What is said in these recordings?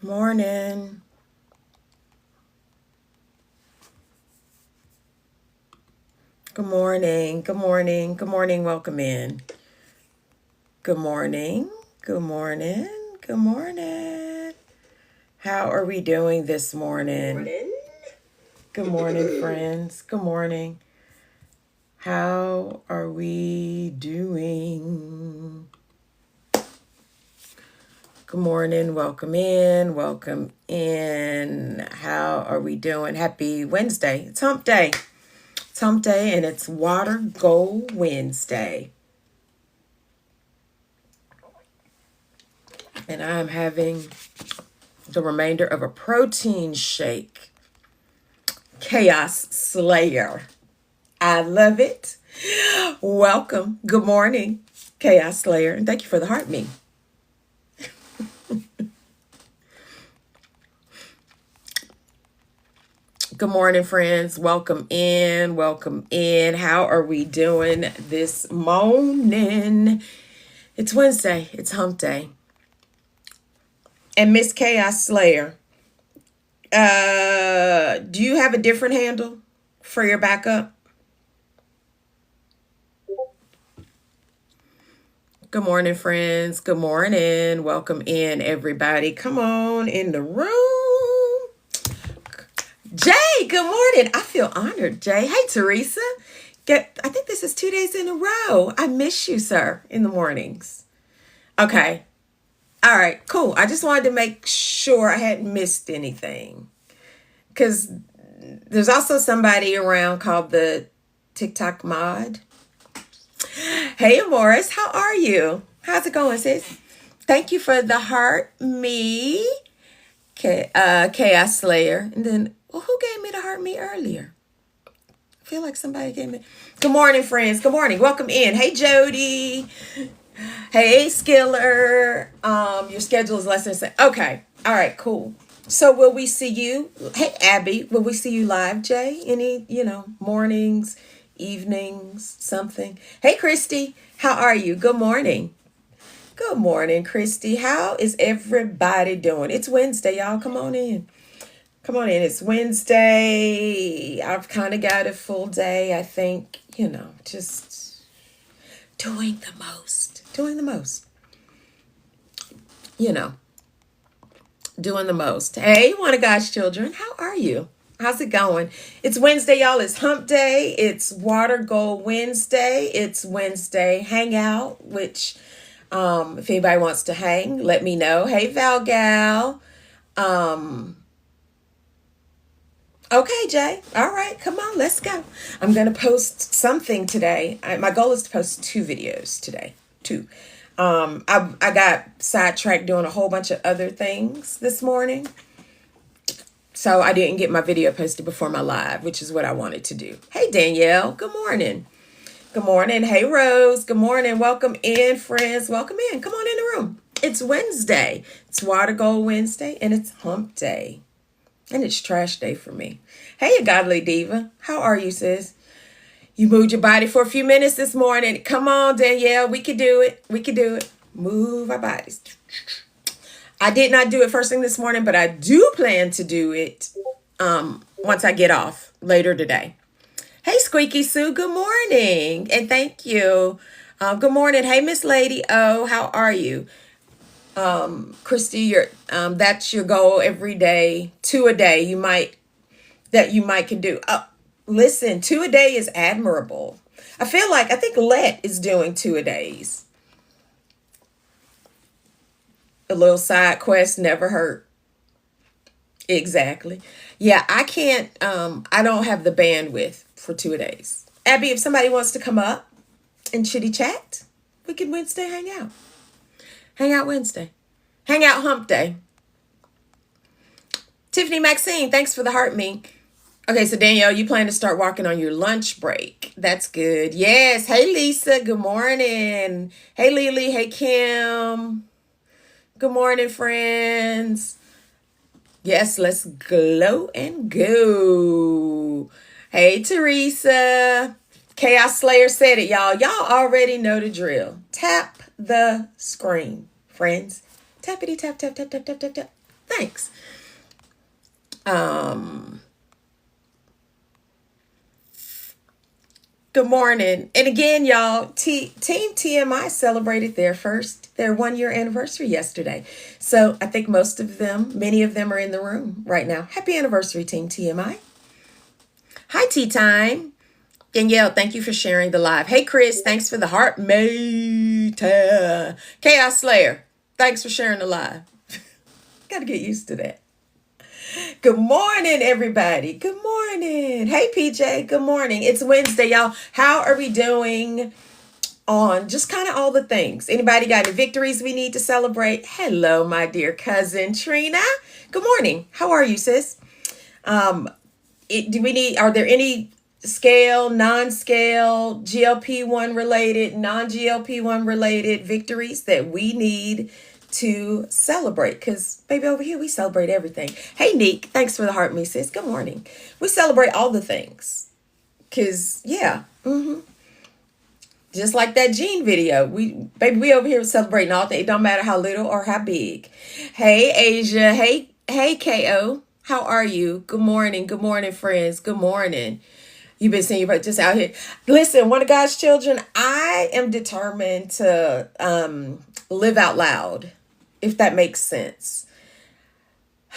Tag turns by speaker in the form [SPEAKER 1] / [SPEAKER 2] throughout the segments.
[SPEAKER 1] Morning. Good morning. Good morning. Good morning. Welcome in. Good morning. Good morning. Good morning. How are we doing this morning? Good morning, friends. Good morning. How are we doing? Good morning. Welcome in. Welcome in. How are we doing? Happy Wednesday. It's hump day. It's hump day and it's Water Goal Wednesday. And I'm having the remainder of a protein shake. Chaos Slayer. I love it. Welcome. Good morning, Chaos Slayer. And thank you for the heart me. Good morning, friends. Welcome in. Welcome in. How are we doing this morning? It's Wednesday. It's hump day. And Miss Chaos Slayer, do you have a different handle for your backup? Good morning, friends. Good morning. Welcome in, everybody. Come on in the room. Jay, good morning. I feel honored, Jay. Hey, Teresa. I think this is 2 days in a row. I miss you, sir, in the mornings. Okay. All right, cool. I just wanted to make sure I hadn't missed anything. Because there's also somebody around called the TikTok mod. Hey, Morris, how are you? How's it going, sis? Thank you for the heart, me, Chaos Slayer. And then, well, who gave me the heart me earlier? I feel like somebody gave me. Good morning, friends. Good morning. Welcome in. Hey, Jody. Hey, Skiller. Your schedule is less than. Okay. All right, cool. So will we see you? Hey, Abby, will we see you live, Jay? Any, mornings, evenings, something? Hey, Christy, how are you? Good morning. Good morning, Christy. How is everybody doing? It's Wednesday, y'all. Come on in. Come on in. It's Wednesday. I've kind of got a full day, I think, just doing the most. Doing the most. Doing the most. Hey, one of God's children, how are you? How's it going? It's Wednesday, y'all. It's hump day. It's Water Goal Wednesday. It's Wednesday hangout, which if anybody wants to hang, let me know. Hey, Val Gal. Okay, Jay. All right, come on, let's go. I'm going to post something today. My goal is to post 2 videos today. 2. I got sidetracked doing a whole bunch of other things this morning. So I didn't get my video posted before my live, which is what I wanted to do. Hey, Danielle. Good morning. Good morning. Hey, Rose. Good morning. Welcome in, friends. Welcome in. Come on in the room. It's Wednesday. It's Water Goal Wednesday, and it's hump day. And it's trash day for me. Hey, you godly diva. How are you, sis? You moved your body for a few minutes this morning. Come on, Danielle. We can do it. We can do it. Move our bodies. I did not do it first thing this morning, but I do plan to do it once I get off later today. Hey, Squeaky Sue. Good morning. And thank you. Good morning. Hey, Miss Lady O. How are you? Christy, that's your goal every day. 2 a day. You might can do. Listen, 2 a day is admirable. I think Let is doing 2 a days. A little side quest never hurt. Exactly. Yeah, I can't, I don't have the bandwidth for 2 a days. Abby, if somebody wants to come up and chitty chat, we can Wednesday hang out. Hang out Wednesday. Hang out hump day. Tiffany Maxine, thanks for the heart me. Okay, so Danielle, you plan to start walking on your lunch break. That's good. Yes. Hey, Lisa. Good morning. Hey, Lily. Hey, Kim. Good morning, friends. Yes, let's glow and go. Hey, Teresa. Chaos Slayer said it, y'all. Y'all already know the drill. Tap the screen, friends. Tappity tap, tap, tap, tap, tap, tap, tap. Thanks. Um, Good morning. And again, y'all, Team TMI celebrated their 1 year anniversary yesterday. So I think many of them are in the room right now. Happy anniversary, Team TMI. Hi, Tea Time. Danielle, thank you for sharing the live. Hey, Chris, thanks for the heart mate. Chaos Slayer, thanks for sharing the live. Got to get used to that. Good morning, everybody. Good morning. Hey, PJ. Good morning. It's Wednesday, y'all. How are we doing on just kind of all the things? Anybody got any victories we need to celebrate? Hello, my dear cousin Trina. Good morning. How are you, sis? Are there any scale, non-scale, GLP-1 related, non-GLP-1 related victories that we need to celebrate? Because baby, over here we celebrate everything. Hey, Neek, thanks for the heart, me sis. Good morning. We celebrate all the things. Because yeah, just like that Gene video, we over here celebrating all things. It don't matter how little or how big. Hey, Asia. Hey, KO. How are you? Good morning. Good morning, friends. Good morning. You've been seeing just out here. Listen, one of God's children, I am determined to live out loud, if that makes sense.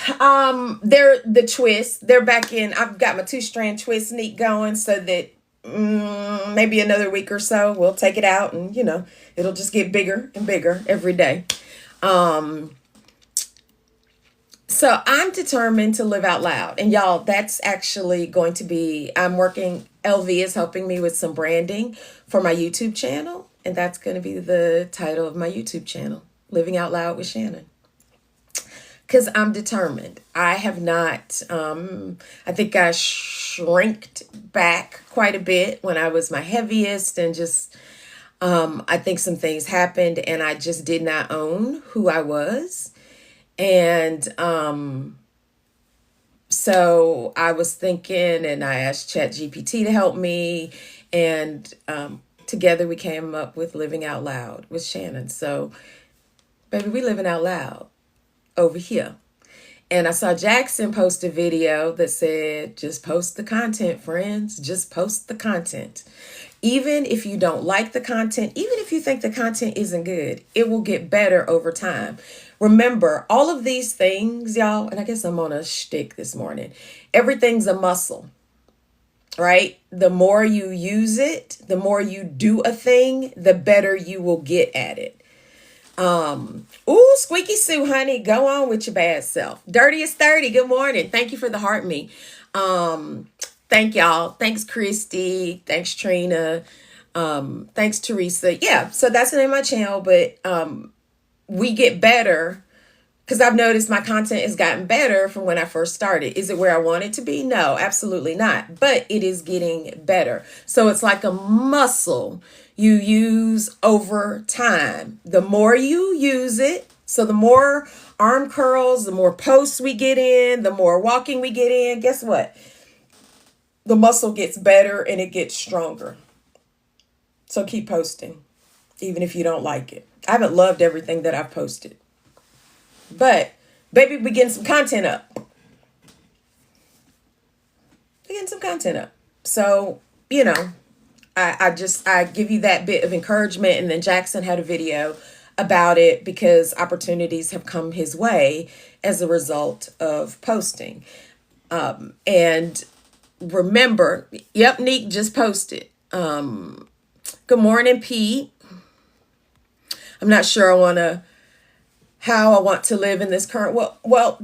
[SPEAKER 1] They're the twist. They're back in. I've got my 2-strand twist neat going so that maybe another week or so we'll take it out and it'll just get bigger and bigger every day. So I'm determined to live out loud. And y'all, that's actually going to be, LV is helping me with some branding for my YouTube channel. And that's going to be the title of my YouTube channel, Living Out Loud with Shannon. Because I'm determined. I have not, I think I shrinked back quite a bit when I was my heaviest and just, I think some things happened and I just did not own who I was. And so I was thinking and I asked ChatGPT to help me. And together we came up with Living Out Loud with Shannon. So, baby, we living out loud over here. And I saw Jackson post a video that said, just post the content, friends. Just post the content. Even if you don't like the content, even if you think the content isn't good, it will get better over time. Remember, all of these things, y'all, and I guess I'm on a shtick this morning. Everything's a muscle, right? The more you use it, the more you do a thing, the better you will get at it. Ooh, Squeaky Sue, honey, go on with your bad self. Dirtiest 30, good morning. Thank you for the heart me. Thank y'all. Thanks, Christy. Thanks, Trina. Thanks, Teresa. Yeah, so that's the name of my channel, but we get better because I've noticed my content has gotten better from when I first started. Is it where I want it to be? No, absolutely not. But it is getting better. So it's like a muscle you use over time. The more you use it, so the more arm curls, the more posts we get in, the more walking we get in, guess what? The muscle gets better and it gets stronger. So keep posting, even if you don't like it. I haven't loved everything that I've posted. But, baby, we're getting some content up. We're getting some content up. So, I give you that bit of encouragement. And then Jackson had a video about it because opportunities have come his way as a result of posting. And remember, yep, Neek just posted. Good morning, Pete. I'm not sure how I want to live in this current. Well,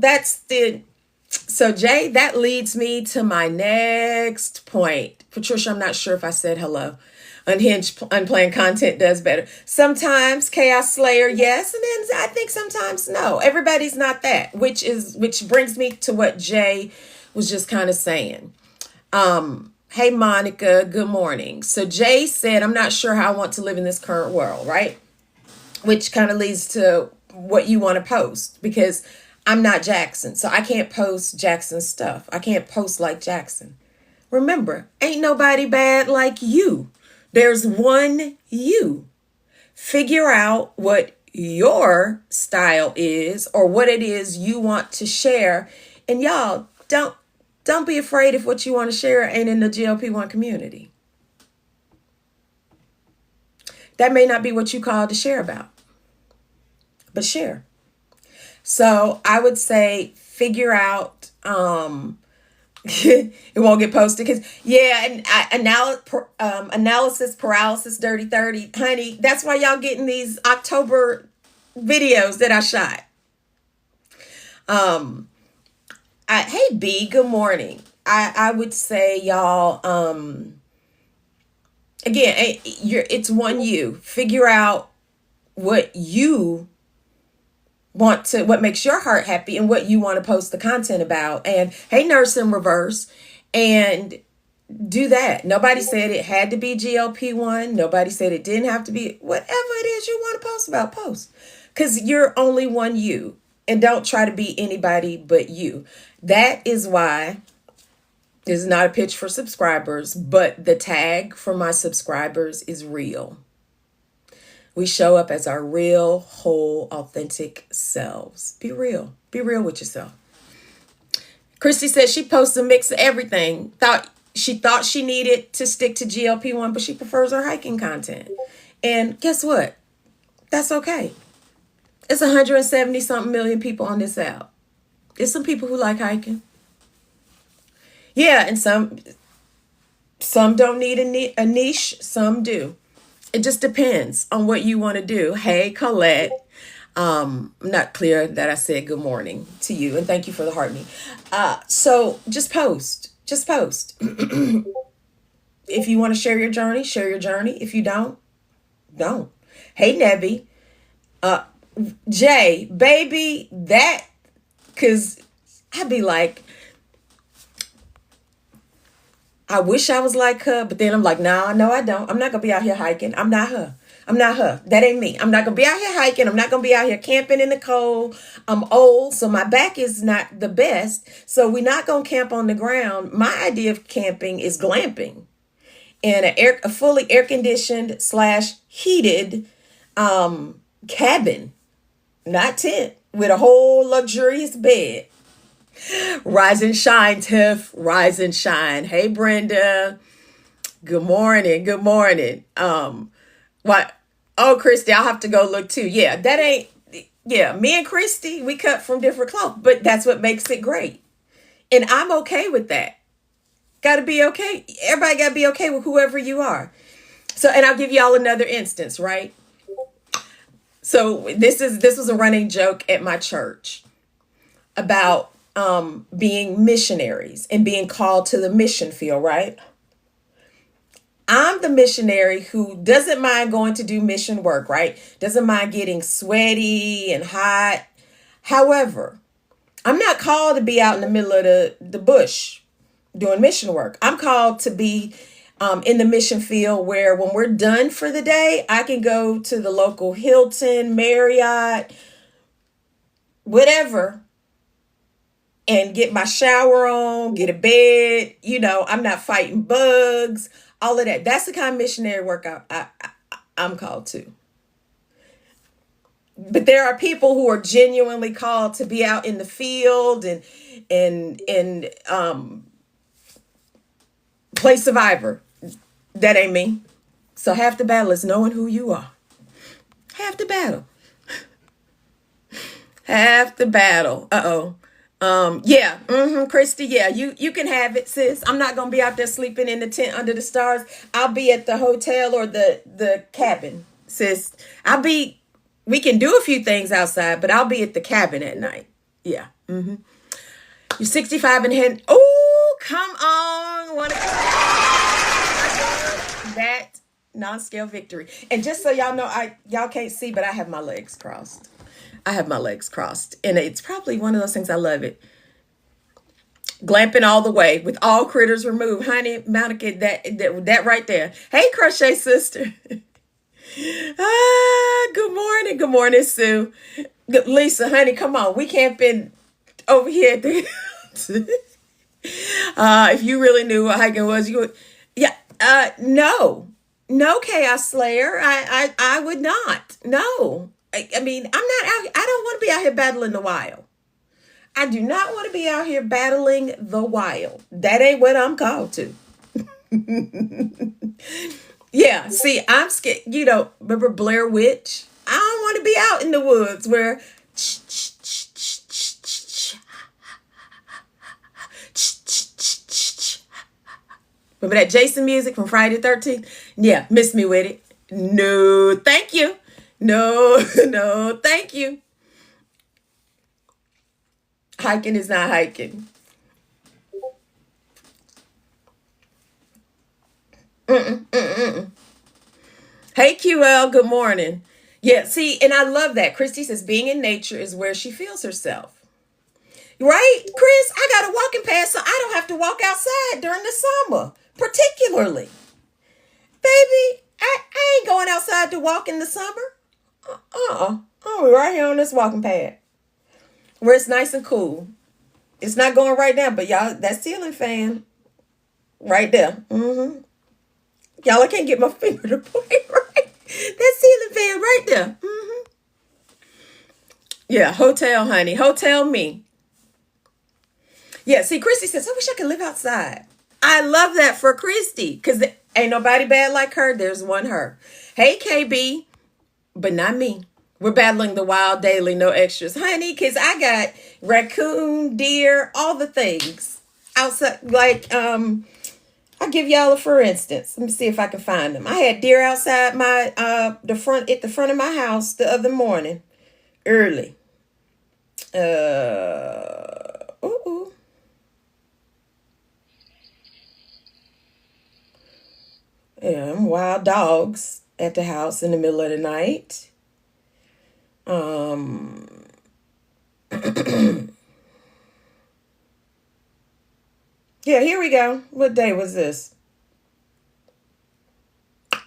[SPEAKER 1] so Jay, that leads me to my next point. Patricia, I'm not sure if I said hello. Unhinged, unplanned content does better. Sometimes Chaos Slayer, yes. And then I think sometimes no. Everybody's not that, which brings me to what Jay was just kind of saying. Hey, Monica, good morning. So Jay said, I'm not sure how I want to live in this current world, right? Which kind of leads to what you want to post, because I'm not Jackson. So I can't post Jackson's stuff. I can't post like Jackson. Remember, ain't nobody bad like you. There's one you. Figure out what your style is or what it is you want to share. And y'all, don't be afraid if what you want to share ain't in the GLP-1 community. That may not be what you called to share about, but share. So I would say figure out it won't get posted because and analysis paralysis dirty 30, honey, that's why y'all getting these October videos that I shot. Hey B, good morning. I would say y'all again, it's one you figure out what you want to, what makes your heart happy and what you want to post the content about. And hey, nurse in reverse, and do that. Nobody said it had to be GLP-1. Nobody said it didn't have to be. Whatever it is you want to post about, post. Because you're only one you. And don't try to be anybody but you. That is why this is not a pitch for subscribers, but the tag for my subscribers is real. We show up as our real, whole, authentic selves. Be real. Be real with yourself. Christy says she posts a mix of everything. She thought she needed to stick to GLP-1, but she prefers her hiking content. And guess what? That's okay. It's 170 something million people on this app. There's some people who like hiking. Yeah, and some don't need a niche, some do. It just depends on what you want to do. Hey, Colette. I'm not clear that I said good morning to you, and thank you for the heart me. So just post. Just post. If you want to share your journey, share your journey. If you don't. Hey, Nebby. Jay, baby, that, because I'd be like, I wish I was like her, but then I'm like, nah, no, I don't. I'm not going to be out here hiking. I'm not her. That ain't me. I'm not going to be out here hiking. I'm not going to be out here camping in the cold. I'm old, so my back is not the best. So we're not going to camp on the ground. My idea of camping is glamping in a fully air-conditioned / heated cabin, not tent, with a whole luxurious bed. Rise and shine, Tiff. Rise and shine. Hey, Brenda. Good morning. Good morning. What? Oh, Christy, I'll have to go look too. Yeah, that ain't. Yeah, me and Christy, we cut from different cloth, but that's what makes it great, and I'm okay with that. Got to be okay. Everybody got to be okay with whoever you are. So, and I'll give y'all another instance, right? So this was a running joke at my church about being missionaries and being called to the mission field, right? I'm the missionary who doesn't mind going to do mission work, right? Doesn't mind getting sweaty and hot. However, I'm not called to be out in the middle of the bush doing mission work. I'm called to be in the mission field where when we're done for the day, I can go to the local Hilton, Marriott, whatever, and get my shower on, get a bed. I'm not fighting bugs, all of that. That's the kind of missionary work I'm called to. But there are people who are genuinely called to be out in the field and play survivor. That ain't me. So half the battle is knowing who you are. Half the battle. Half the battle. Christy, yeah, you can have it, sis. I'm not gonna be out there sleeping in the tent under the stars. I'll be at the hotel or the cabin, sis. We can do a few things outside, but I'll be at the cabin at night. Yeah. You're 65 and head. Oh, come on. That non-scale victory. And just so y'all know, y'all can't see, but I have my legs crossed. And it's probably one of those things, I love it. Glamping all the way with all critters removed. Honey, Monica, that right there. Hey, crochet sister. Good morning. Good morning, Sue. Lisa, honey, come on. We camping over here at the if you really knew what hiking was, you would. Yeah. No, Chaos Slayer. I would not. No. I mean, I'm not out. I don't want to be out here battling the wild. I do not want to be out here battling the wild. That ain't what I'm called to. Yeah, see, I'm scared. Remember Blair Witch? I don't want to be out in the woods where. Remember that Jason music from Friday the 13th? Yeah, miss me with it. No, thank you. No, no, thank you. Hiking is not hiking. Hey, QL, good morning. Yeah, see, and I love that. Christy says being in nature is where she feels herself. Right, Chris? I got a walking pass, so I don't have to walk outside during the summer, particularly. Baby, I ain't going outside to walk in the summer. Oh, right here on this walking pad where it's nice and cool. It's not going right now, but y'all, that ceiling fan right there. Y'all, I can't get my finger to point right. That ceiling fan right there. Yeah, hotel, honey. Hotel me. Yeah, see, Christy says, I wish I could live outside. I love that for Christy because ain't nobody bad like her. There's one her. Hey, KB, but not me. We're battling the wild daily, no extras. Honey, because I got raccoon, deer, all the things outside. Like, I'll give y'all a for instance. Let me see if I can find them. I had deer outside my the front of my house the other morning, early. Ooh. Yeah, wild dogs at the house in the middle of the night. Um, yeah, here we go. What day was this?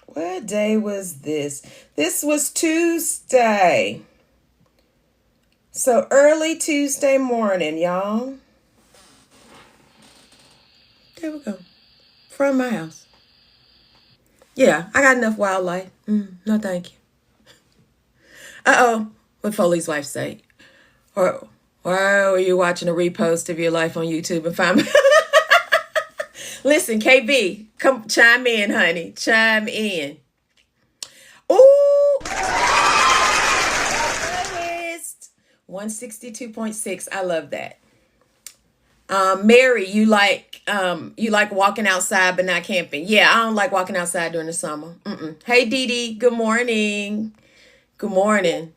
[SPEAKER 1] What day was this? This was Tuesday. So early Tuesday morning, y'all. There we go. From my house. Yeah, I got enough wildlife. No, thank you. Uh-oh. What Foley's wife say? Or why are you watching a repost of your life on YouTube and find me? Listen, KB, come chime in, honey. Chime in. Ooh. 162.6. I love that. Mary, you like walking outside but not camping. Yeah, I don't like walking outside during the summer. Hey, Dee Dee, good morning. Good morning.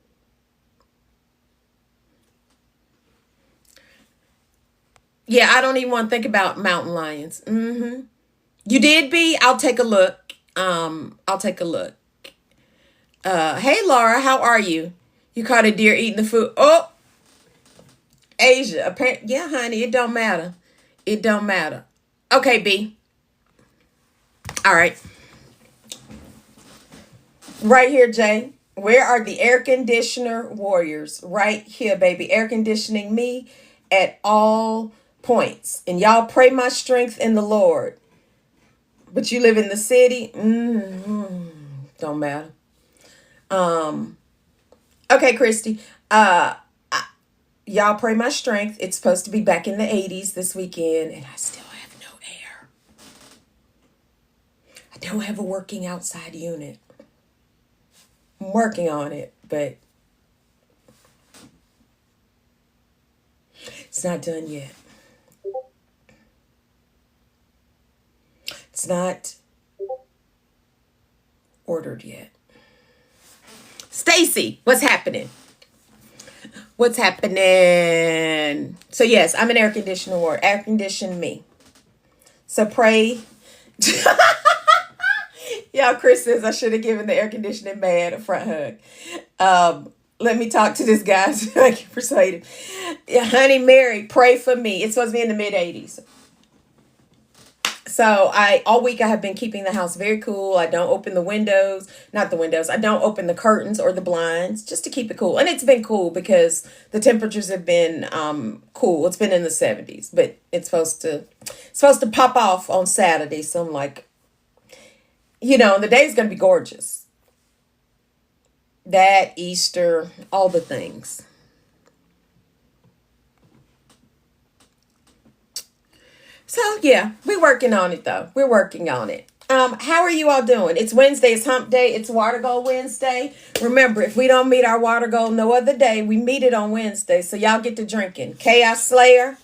[SPEAKER 1] Yeah, I don't even want to think about mountain lions. You did, B? I'll take a look. I'll take a look. Hey, Laura, how are you? You caught a deer eating the food. Oh, Asia. Apparently, yeah, honey, it don't matter. It don't matter. Okay, B. All right. Right here, Jay. Where are the air conditioner warriors? Right here, baby. Air conditioning me at all points. And y'all pray my strength in the Lord. But you live in the city? Don't matter. Okay, Christy. Y'all pray my strength. It's supposed to be back in the 80s this weekend, and I still have no air. I don't have a working outside unit. I'm working on it, but it's not done yet. It's not ordered yet. Stacy, what's happening? What's happening? So yes, I'm an air conditioner ward. Air condition me. So pray. Y'all, Chris says I should have given the air conditioning man a front hug. Let me talk to this guy so I can persuade him. Yeah, honey Mary, pray for me. It's supposed to be in the mid 80s. So all week I have been keeping the house very cool. I don't open the windows, not the windows. I don't open the curtains or the blinds just to keep it cool. And it's been cool because the temperatures have been cool. It's been in the 70s, but it's supposed to pop off on Saturday. So I'm like, the day's going to be gorgeous. That, Easter, all the things. So yeah, we're working on it though. We're working on it. How are you all doing? It's Wednesday, it's hump day, it's water goal Wednesday. Remember, if we don't meet our water goal no other day, we meet it on Wednesday. So y'all get to drinking. Chaos Slayer,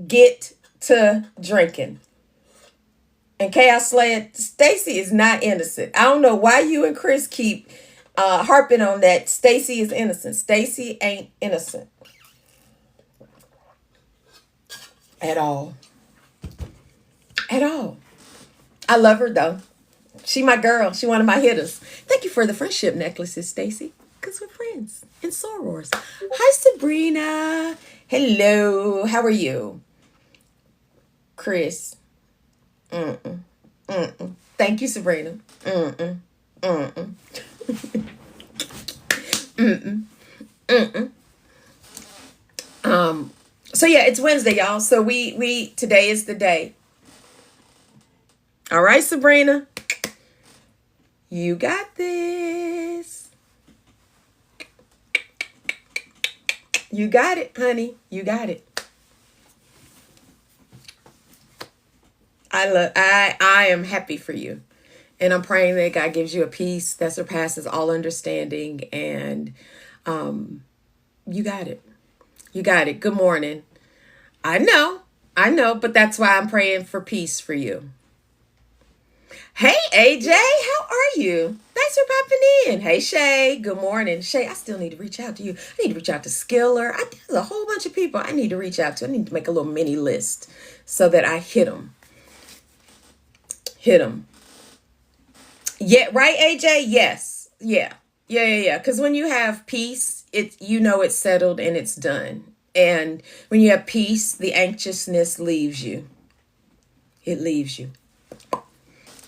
[SPEAKER 1] get to drinking. And Chaos Slayer, Stacy is not innocent. I don't know why you and Chris keep harping on that. Stacy is innocent. Stacy ain't innocent at all. At all. I love her though. She my girl. She one of my hitters. Thank you for the friendship necklaces, Stacy. Because we're friends and sorors. Hi, Sabrina. Hello. How are you? Chris. Mm-mm. Mm-mm. Thank you, Sabrina. Mm-mm. Mm-mm. Mm-mm. Mm-mm. So yeah, it's Wednesday, y'all. So we today is the day. All right, Sabrina. You got this. You got it, honey. You got it. I am happy for you. And I'm praying that God gives you a peace that surpasses all understanding. And you got it. You got it. Good morning. I know, but that's why I'm praying for peace for you. Hey, AJ, how are you? Thanks for popping in. Hey, Shay, good morning. Shay, I still need to reach out to you. I need to reach out to Skiller. There's a whole bunch of people I need to reach out to. I need to make a little mini list so that I hit them. Hit them. Yeah, right, AJ? Yes. Yeah. Because when you have peace, it's settled and it's done. And when you have peace, the anxiousness leaves you. It leaves you.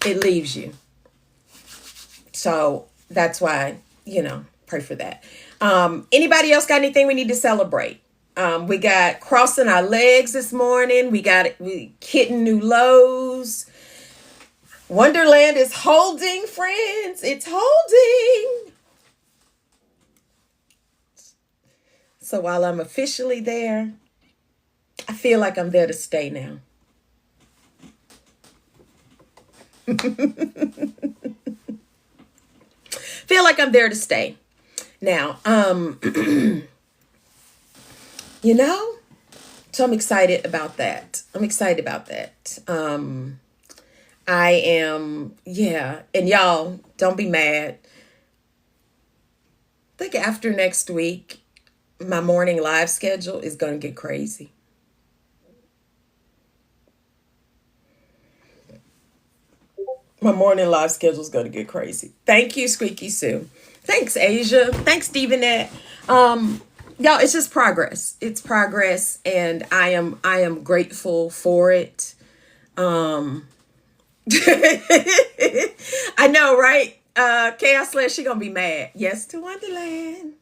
[SPEAKER 1] It leaves you. So that's why, pray for that. Anybody else got anything we need to celebrate? We got crossing our legs this morning. We hitting new lows. Wonderland is holding, friends. It's holding. So while I'm officially there, I feel like I'm there to stay now. Feel like I'm there to stay. Now, so I'm excited about that. I am, yeah. And y'all, don't be mad. I think after next week, my morning live schedule is going to get crazy. My morning live schedule is going to get crazy. Thank you, Squeaky Sue. Thanks, Asia. Thanks, Stevenette. Y'all, it's just progress. It's progress, and I am grateful for it. I know, right? Chaos Slayer, she gonna be mad. Yes to Wonderland.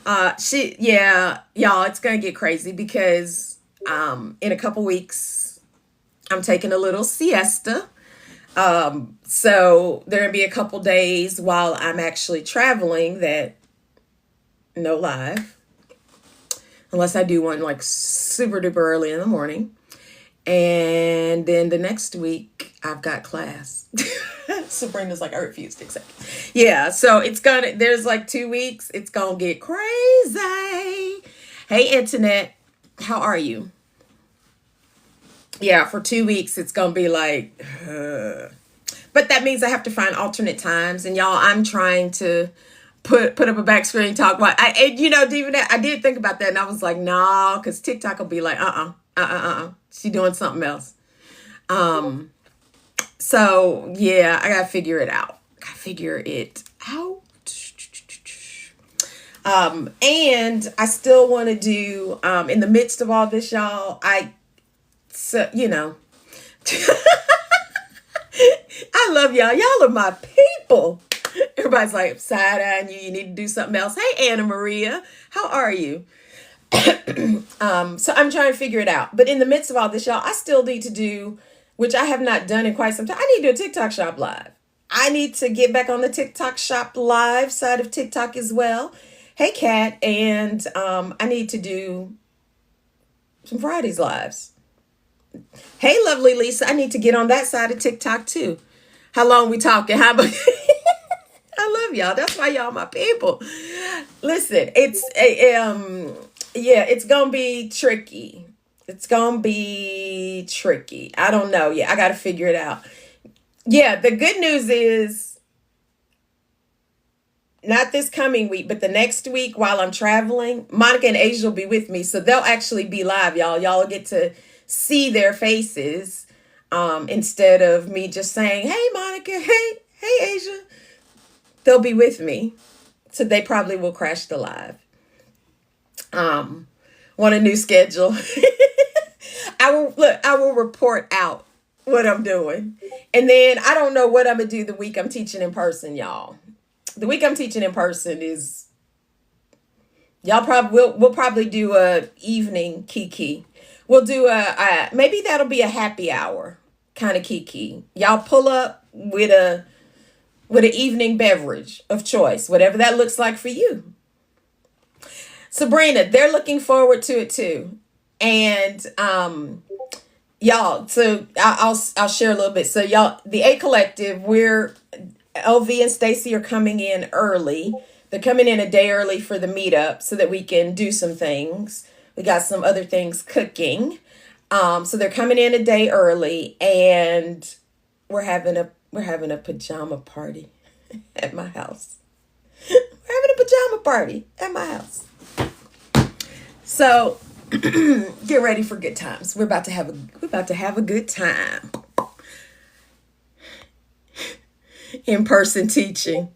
[SPEAKER 1] Y'all, it's gonna get crazy because in a couple weeks I'm taking a little siesta. So there'll be a couple days while I'm actually traveling that no live, unless I do one like super duper early in the morning. And then the next week I've got class. Sabrina's like, I refuse to accept. Yeah, so there's like 2 weeks. It's gonna get crazy. Hey, Internet, how are you? Yeah, for 2 weeks, it's going to be like, but that means I have to find alternate times. And y'all, I'm trying to put up a back screen talk. But even I did think about that. And I was like, nah, because TikTok will be like, she doing something else. So yeah, I got to figure it out. And I still want to do, in the midst of all this, y'all, I love y'all. Y'all are my people. Everybody's like side eyeing you. You need to do something else. Hey, Anna Maria, how are you? So I'm trying to figure it out. But in the midst of all this, y'all, I still need to do, which I have not done in quite some time. I need to do a TikTok shop live. I need to get back on the TikTok shop live side of TikTok as well. Hey, Kat. And I need to do some Fridays lives. Hey, lovely Lisa. I need to get on that side of TikTok too. How long we talking? How about I love y'all. That's why y'all my people. Listen, yeah, it's gonna be tricky. It's gonna be tricky. I don't know yet. I gotta figure it out. Yeah, the good news is not this coming week, but the next week while I'm traveling, Monica and Asia will be with me. So they'll actually be live, y'all. Y'all will get to see their faces instead of me just saying, hey, Monica, hey, Asia. They'll be with me. So they probably will crash the live. Want a new schedule. I will report out what I'm doing. And then I don't know what I'm gonna do the week I'm teaching in person, y'all. The week I'm teaching in person is y'all probably we'll probably do a evening kiki. We'll do a maybe that'll be a happy hour kind of kiki. Y'all pull up with an evening beverage of choice, whatever that looks like for you. Sabrina, they're looking forward to it too. And y'all, so I'll share a little bit. So y'all, the A Collective, we're LV and Stacy are coming in early. They're coming in a day early for the meetup so that we can do some things. We got some other things cooking. So they're coming in a day early, and we're having a pajama party at my house. We're having a pajama party at my house. So get ready for good times. We're about to have a good time. In-person teaching.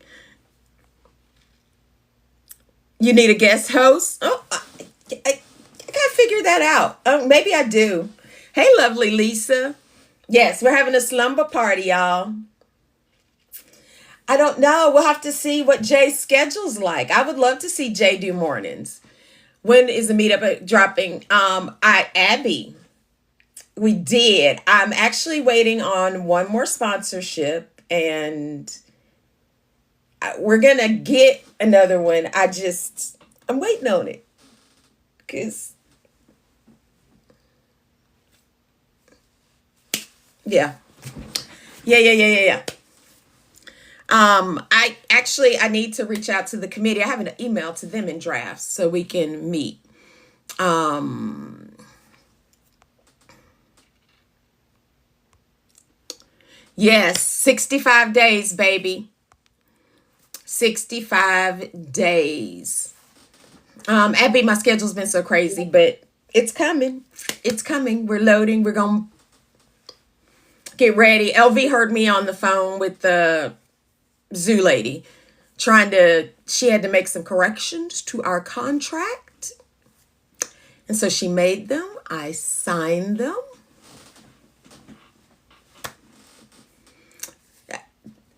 [SPEAKER 1] You need a guest host? Oh, I gotta figure that out. Maybe I do. Hey, lovely Lisa. Yes, we're having a slumber party, y'all. I don't know. We'll have to see what Jay's schedule's like. I would love to see Jay do mornings. When is the meetup dropping? Abby, we did. I'm actually waiting on one more sponsorship, and we're gonna get another one. I'm waiting on it because yeah. I need to reach out to the committee. I have an email to them in drafts so we can meet. Yes, 65 days, baby. 65 days. Abby, my schedule's been so crazy, but it's coming. It's coming. We're loading. We're going to get ready. LV heard me on the phone with the zoo lady she had to make some corrections to our contract. And so she made them. I signed them.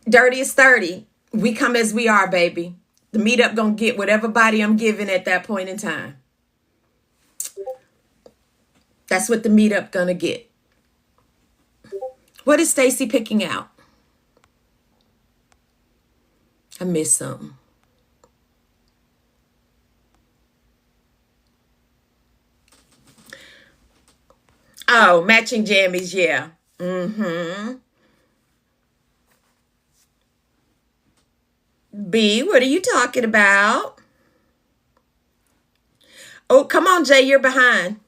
[SPEAKER 1] Dirty is 30. We come as we are, baby. The meetup gonna get whatever body I'm giving at that point in time. That's what the meetup gonna get. What is Stacy picking out? I missed something. Oh, matching jammies, yeah. B, what are you talking about? Oh, come on, Jay, you're behind.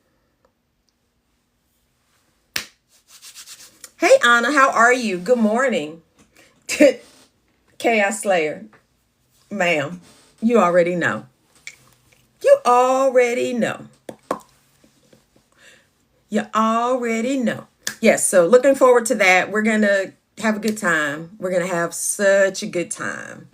[SPEAKER 1] Hey, Anna, how are you? Good morning. Chaos Slayer. Ma'am, you already know. You already know. You already know. Yes, so looking forward to that. We're going to have a good time. We're going to have such a good time.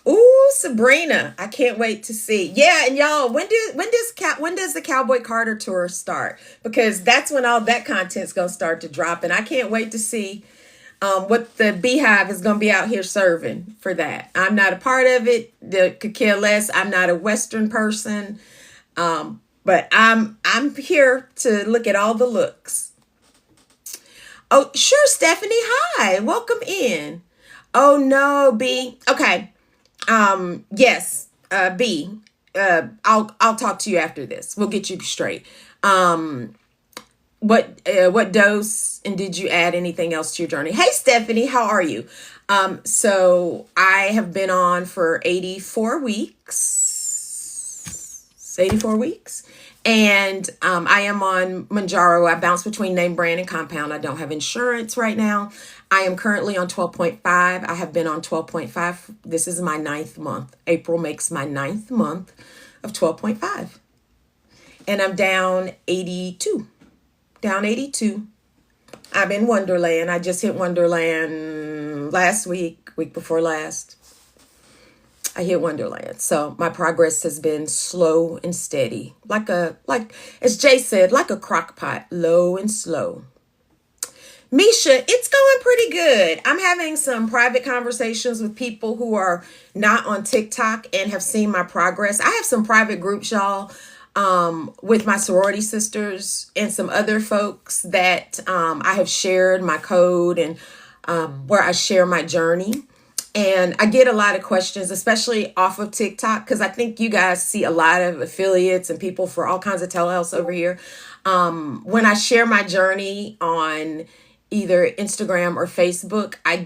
[SPEAKER 1] Ooh, Sabrina, I can't wait to see. Yeah, and y'all, when does the Cowboy Carter tour start? Because that's when all that content's gonna start to drop, and I can't wait to see what the Beehive is gonna be out here serving for that. I'm not a part of it. Could care less. I'm not a Western person, but I'm here to look at all the looks. Oh, sure, Stephanie. Hi, welcome in. Oh no, B. Okay. Yes, B. I'll talk to you after this. We'll get you straight. Um, what dose and did you add anything else to your journey? Hey, Stephanie, how are you? So I have been on for 84 weeks. 84 weeks. And I am on Manjaro. I bounce between name brand and compound. I don't have insurance right now. I am currently on 12.5. I have been on 12.5. This is my ninth month. April makes my ninth month of 12.5. And I'm down 82. Down 82. I'm in Wonderland. I just hit Wonderland last week, week before last. I hit Wonderland. So my progress has been slow and steady. Like as Jay said, like a crock pot, low and slow. Misha, it's going pretty good. I'm having some private conversations with people who are not on TikTok and have seen my progress. I have some private groups, y'all, with my sorority sisters and some other folks that I have shared my code and where I share my journey. And I get a lot of questions, especially off of TikTok, because I think you guys see a lot of affiliates and people for all kinds of telehealth over here. When I share my journey on either Instagram or Facebook, I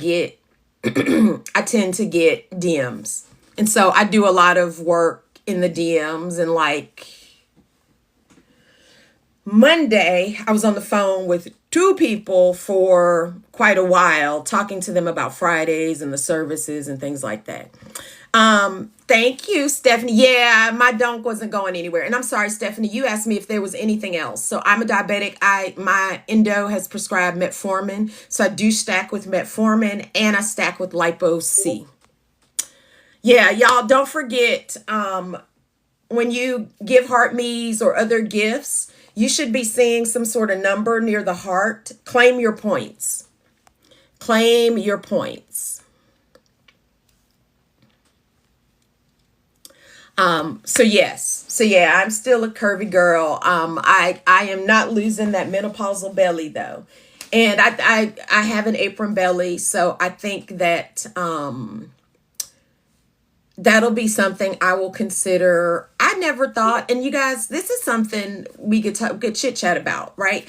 [SPEAKER 1] tend to get DMs. And so I do a lot of work in the DMs. And like Monday, I was on the phone with two people for quite a while, talking to them about Fridays and the services and things like that. Thank you, Stephanie. Yeah, my donk wasn't going anywhere. And I'm sorry, Stephanie, you asked me if there was anything else. So I'm a diabetic. My endo has prescribed metformin. So I do stack with metformin and I stack with Lipo C. Yeah, y'all don't forget, when you give heart me's or other gifts, you should be seeing some sort of number near the heart. Claim your points. Claim your points. So yes. So yeah, I'm still a curvy girl. I am not losing that menopausal belly though. And I have an apron belly, so I think that that'll be something I will consider. I never thought, and you guys, this is something we could chit chat about, right?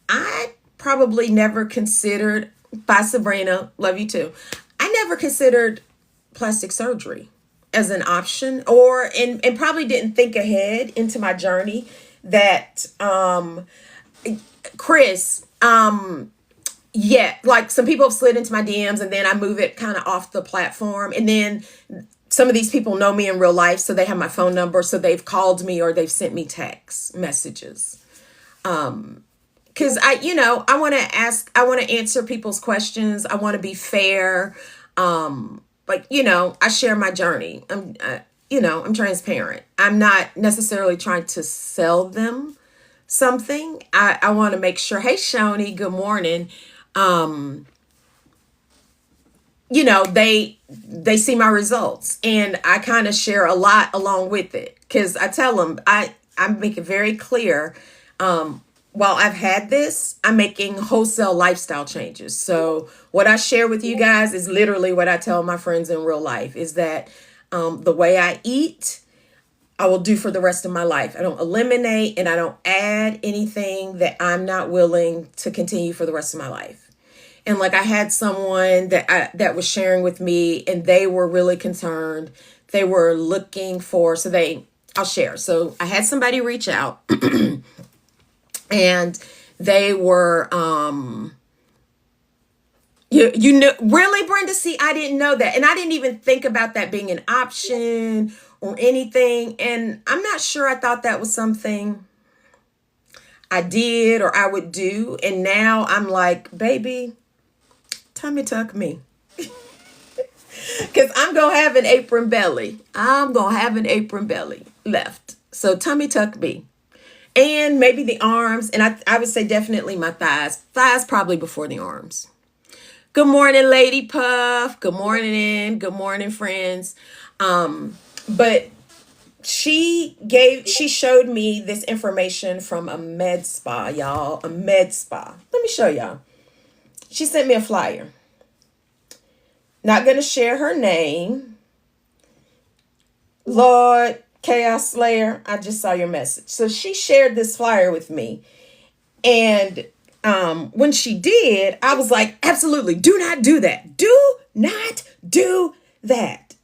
[SPEAKER 1] I probably never considered, bye Sabrina, love you too. I never considered plastic surgery as an option, or and probably didn't think ahead into my journey that Chris, yeah, like some people have slid into my DMs and then I move it kind of off the platform. And then some of these people know me in real life, so they have my phone number, so they've called me or they've sent me text messages. Because I want to answer people's questions. I want to be fair. I share my journey. I'm transparent. I'm not necessarily trying to sell them something. I want to make sure, hey, Shoni, good morning. They see my results and I kind of share a lot along with it because I tell them I make it very clear, while I've had this, I'm making wholesale lifestyle changes. So what I share with you guys is literally what I tell my friends in real life is that the way I eat, I will do for the rest of my life. I don't eliminate and I don't add anything that I'm not willing to continue for the rest of my life. And like I had someone that was sharing with me and they were really concerned. They were looking for, I'll share. So I had somebody reach out and they were, you know, really, Brenda, see, I didn't know that. And I didn't even think about that being an option or anything. And I'm not sure I thought that was something I did or I would do. And now I'm like, baby, tummy tuck me. Because I'm going to have an apron belly. I'm going to have an apron belly left. So tummy tuck me. And maybe the arms. And I would say definitely my thighs. Thighs probably before the arms. Good morning, Lady Puff. Good morning. Good morning, friends. But she showed me this information from a med spa, y'all. A med spa. Let me show y'all. She sent me a flyer. Not going to share her name. Lord, Chaos Slayer, I just saw your message. So she shared this flyer with me. And when she did, I was like, absolutely, do not do that. Do not do that.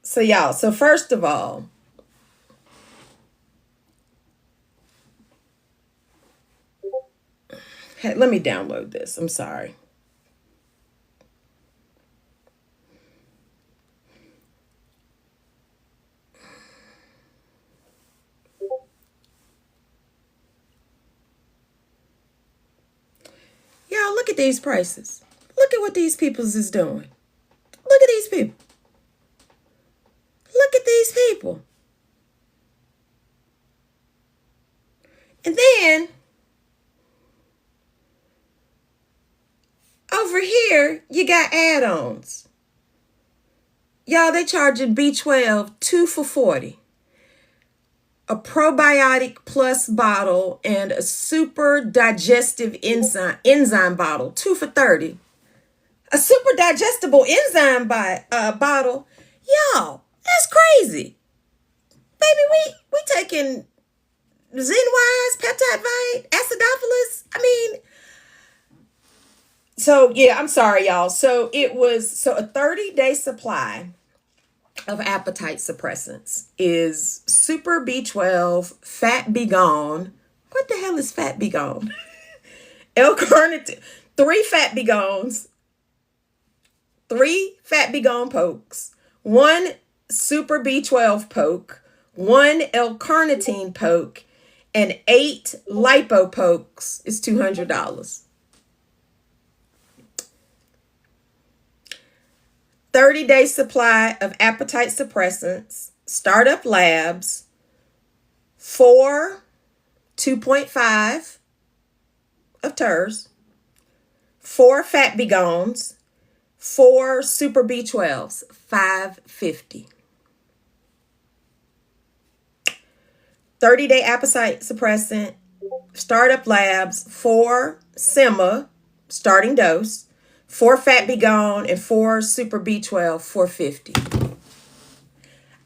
[SPEAKER 1] So y'all, so first of all, let me download this. I'm sorry. Y'all, look at these prices. Look at what these peoples is doing. Look at these people. Look at these people. And then over here, you got add-ons. Y'all, they charging B12 2 for $40. A probiotic plus bottle and a super digestive enzyme bottle, 2 for $30. A super digestible enzyme bottle, y'all, that's crazy. Baby, we taking Zenwise, Peptide Vite, Acidophilus. I mean, so yeah, I'm sorry, y'all. So it was a 30-day supply of appetite suppressants is Super B12, Fat Be Gone. What the hell is Fat Be Gone? L-carnitine, 3 Fat Be Gones, 3 Fat Be Gone pokes, 1 Super B12 poke, 1 L-carnitine poke, and 8 lipo pokes is $200. 30-day supply of appetite suppressants, Startup Labs, 4 2.5 of TERS, 4 Fat Be Gones, 4 Super B12s, $5.50. 30-day appetite suppressant, Startup Labs, 4 Sema, starting dose, 4 Fat Be Gone, and 4 Super B12, $4.50.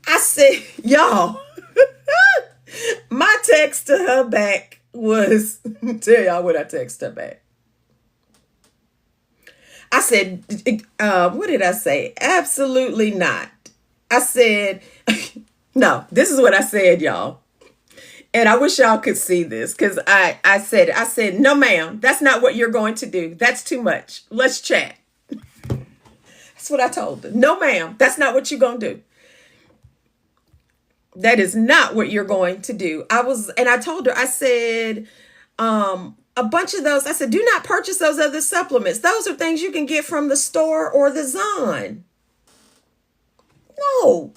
[SPEAKER 1] I said, y'all, my text to her back was, tell y'all what I text her back. I said, what did I say? Absolutely not. I said, no, this is what I said, y'all. And I wish y'all could see this because I said, no, ma'am, that's not what you're going to do. That's too much. Let's chat. That's what I told her. No, ma'am, that's not what you're going to do. That is not what you're going to do. I told her, I said, a bunch of those, I said, do not purchase those other supplements. Those are things you can get from the store or the Zon. No,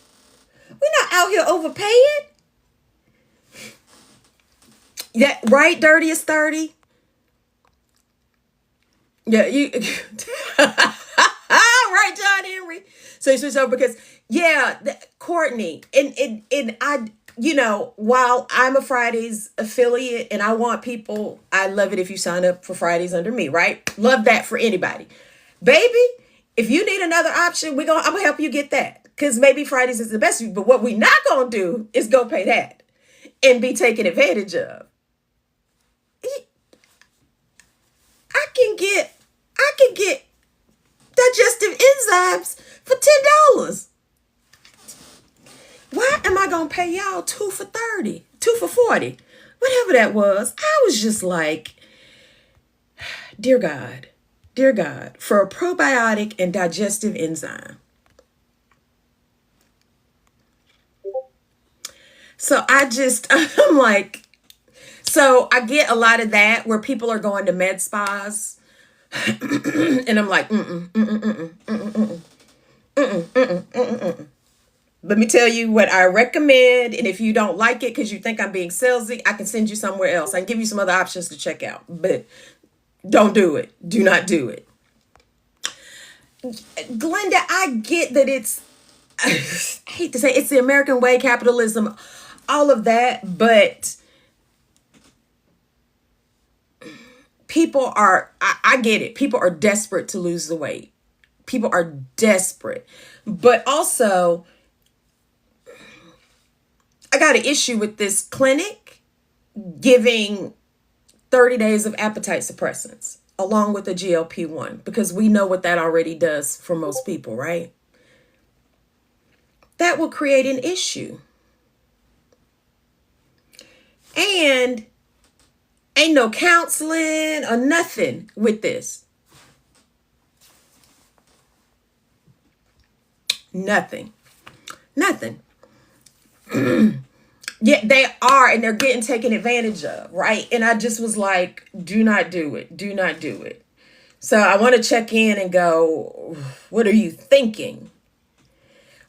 [SPEAKER 1] we're not out here overpaying. Yeah, right, Dirty as 30. Yeah, you right, John Henry. So because Courtney and I, while I'm a Fridays affiliate and I want people, I love it if you sign up for Fridays under me, right? Love that for anybody. Baby, if you need another option, I'm gonna help you get that. Because maybe Fridays is the best, but what we not gonna do is go pay that and be taken advantage of. I can get digestive enzymes for $10. Why am I gonna pay y'all 2 for $30, 2 for $40, whatever that was? I was just like, dear God, for a probiotic and digestive enzyme. So I'm like, so I get a lot of that where people are going to med spas and I'm like, Let me tell you what I recommend. And if you don't like it because you think I'm being salesy, I can send you somewhere else. I can give you some other options to check out, but don't do it. Do not do it. Glenda, I get that I hate to say it's the American way, capitalism, all of that, but people are, I get it. People are desperate to lose the weight. People are desperate. But also, I got an issue with this clinic giving 30 days of appetite suppressants along with the GLP-1, because we know what that already does for most people, right? That will create an issue. And ain't no counseling or nothing with this. Nothing. Yeah, they are, and they're getting taken advantage of, right? And I just was like, do not do it. Do not do it. So I want to check in and go, what are you thinking?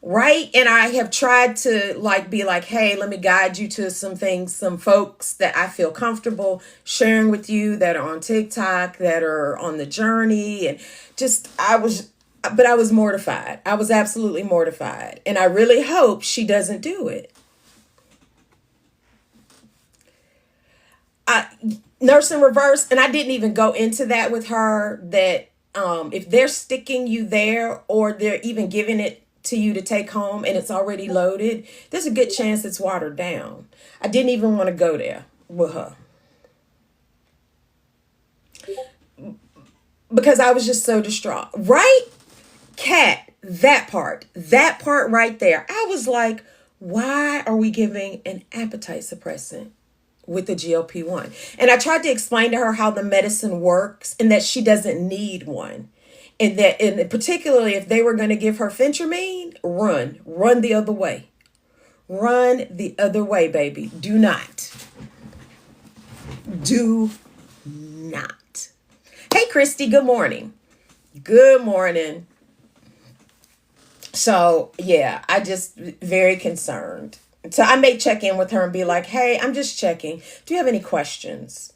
[SPEAKER 1] Right? And I have tried to be like, hey, let me guide you to some things, some folks that I feel comfortable sharing with you that are on TikTok, that are on the journey. And but I was mortified. I was absolutely mortified. And I really hope she doesn't do it. Nurse in reverse, and I didn't even go into that with her, that if they're sticking you there or they're even giving it to you to take home and it's already loaded, there's a good chance it's watered down. I didn't even want to go there with her because I was just so distraught. Right? Kat, that part right there. I was like, why are we giving an appetite suppressant with the GLP-1? And I tried to explain to her how the medicine works and that she doesn't need one. And particularly if they were going to give her phentermine, run the other way. Run the other way, baby. Do not. Hey, Christy, good morning. Good morning. So, yeah, I just very concerned. So I may check in with her and be like, hey, I'm just checking. Do you have any questions?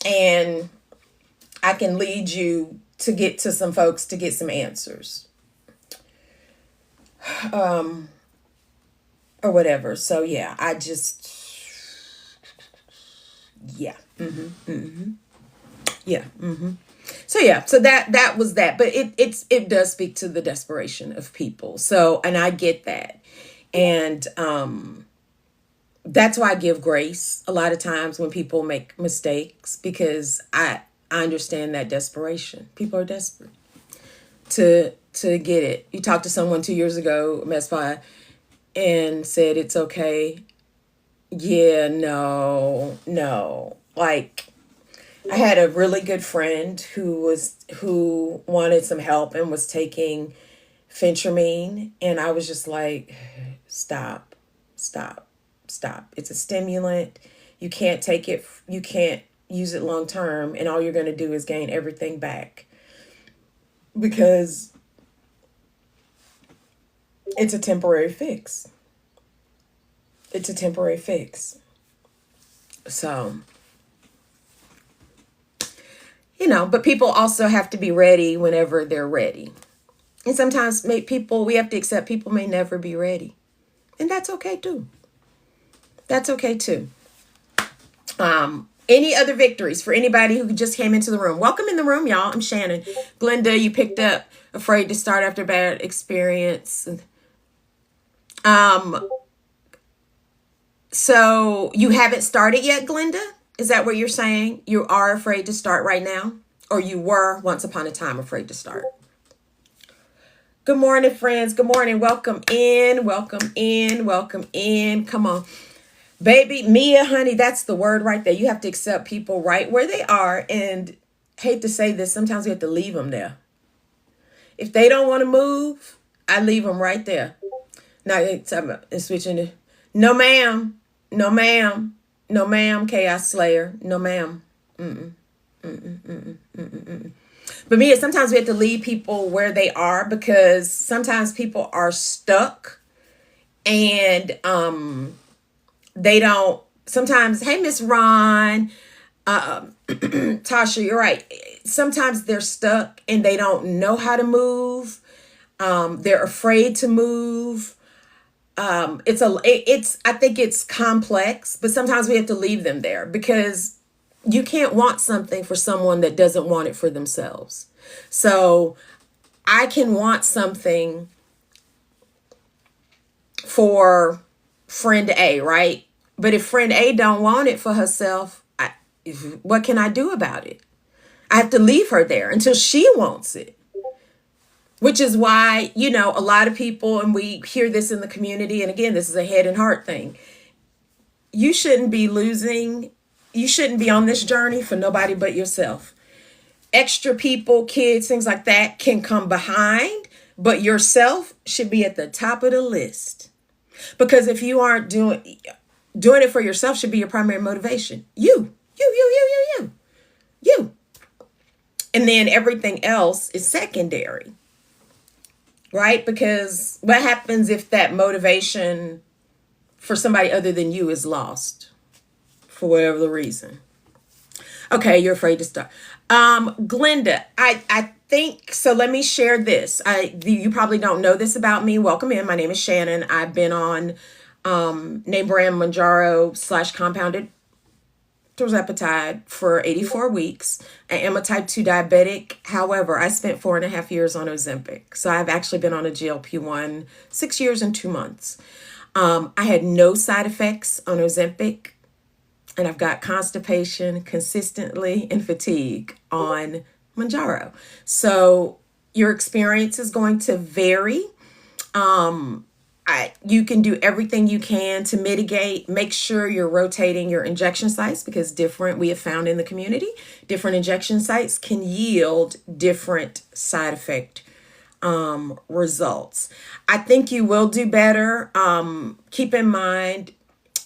[SPEAKER 1] And I can lead you to get to some folks to get some answers. Or whatever. So yeah, yeah. Yeah. So yeah, so that was that. But it does speak to the desperation of people. So, and I get that. And that's why I give grace a lot of times when people make mistakes, because I understand that desperation. People are desperate to get it. You talked to someone 2 years ago, Mesfi, and said it's okay. Yeah, no. Like, I had a really good friend who wanted some help and was taking phentermine, and I was just like, stop. It's a stimulant. You can't take it. You can't use it long term, and all you're going to do is gain everything back, because it's a temporary fix. So, but people also have to be ready whenever they're ready. And sometimes we have to accept people may never be ready. And that's okay too. Any other victories for anybody who just came into the room? Welcome in the room, y'all. I'm Shannon. Glenda, you picked up afraid to start after bad experience. So you haven't started yet, Glenda? Is that what you're saying? You are afraid to start right now? Or you were once upon a time afraid to start? Good morning, friends. Good morning. Welcome in. Come on. Baby, Mia, honey, that's the word right there. You have to accept people right where they are. And hate to say this, sometimes we have to leave them there. If they don't want to move, I leave them right there. Now, it's switching to, no, ma'am. Chaos Slayer. No, ma'am. But Mia, sometimes we have to leave people where they are, because sometimes people are stuck and they don't, sometimes, hey, Miss Ron, Tasha, you're right. Sometimes they're stuck and they don't know how to move. They're afraid to move. I think it's complex, but sometimes we have to leave them there, because You can't want something for someone that doesn't want it for themselves. So I can want something for friend A, right? But if friend A don't want it for herself, what can I do about it? I have to leave her there until she wants it. Which is why, a lot of people, and we hear this in the community, and again, this is a head and heart thing. You shouldn't be on this journey for nobody but yourself. Extra people, kids, things like that can come behind, but yourself should be at the top of the list. Because if you aren't doing it for yourself should be your primary motivation. You. And then everything else is secondary. Right? Because what happens if that motivation for somebody other than you is lost for whatever the reason? Okay, you're afraid to start. Glenda, I think, so let me share this. You probably don't know this about me. Welcome in. My name is Shannon. I've been on name brand Mounjaro / compounded tirzepatide for 84 weeks. I am a type 2 diabetic. However, I spent 4.5 years on Ozempic. So I've actually been on a GLP-1 6 years and 2 months. I had no side effects on Ozempic, and I've got constipation consistently and fatigue on Mounjaro. So your experience is going to vary. You can do everything you can to mitigate. Make sure you're rotating your injection sites, because we have found in the community, different injection sites can yield different side effect results. I think you will do better. Keep in mind,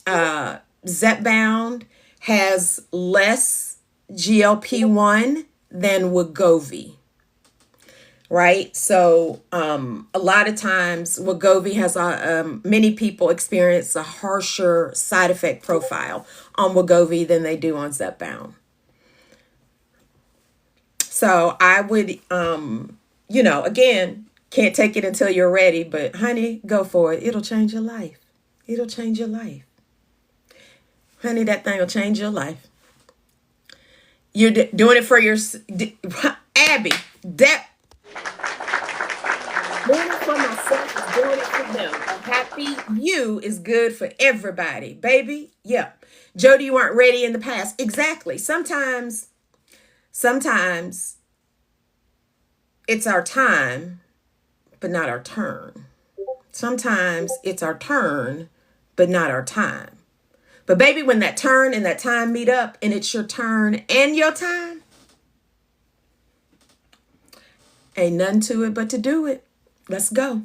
[SPEAKER 1] Zepbound has less GLP-1 than Wegovy. Right? So a lot of times Wegovy has many people experience a harsher side effect profile on Wegovy than they do on Zepbound. So I would, again, can't take it until you're ready, but honey, go for it. It'll change your life. It'll change your life. Honey, that thing will change your life. You're doing it for your, Abby, that, doing it for myself is doing it for them. A happy you is good for everybody, baby. Yeah. Jody, you weren't ready in the past. Exactly. Sometimes it's our time, but not our turn. Sometimes it's our turn, but not our time. But baby, when that turn and that time meet up and it's your turn and your time, ain't nothing to it but to do it. Let's go.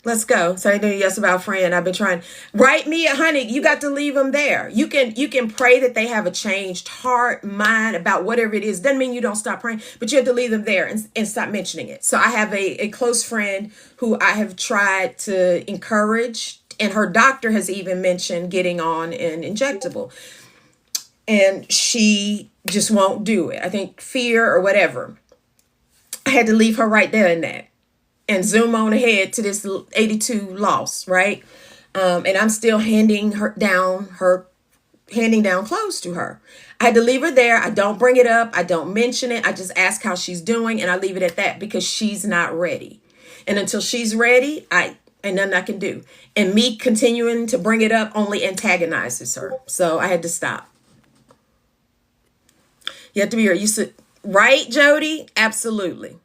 [SPEAKER 1] Let's go. So I do yes about friend. I've been trying. Right, Mia, honey, you got to leave them there. You can pray that they have a changed heart, mind about whatever it is. Doesn't mean you don't stop praying, but you have to leave them there and stop mentioning it. So I have a close friend who I have tried to encourage, and her doctor has even mentioned getting on an injectable. And she just won't do it. I think fear or whatever. I had to leave her right there in that and zoom on ahead to this 82 loss, right? And I'm still handing down clothes to her. I had to leave her there. I don't bring it up. I don't mention it. I just ask how she's doing, and I leave it at that because she's not ready. And until she's ready, ain't nothing I can do. And me continuing to bring it up only antagonizes her. So I had to stop. You have to be used to, right, Jody? Absolutely.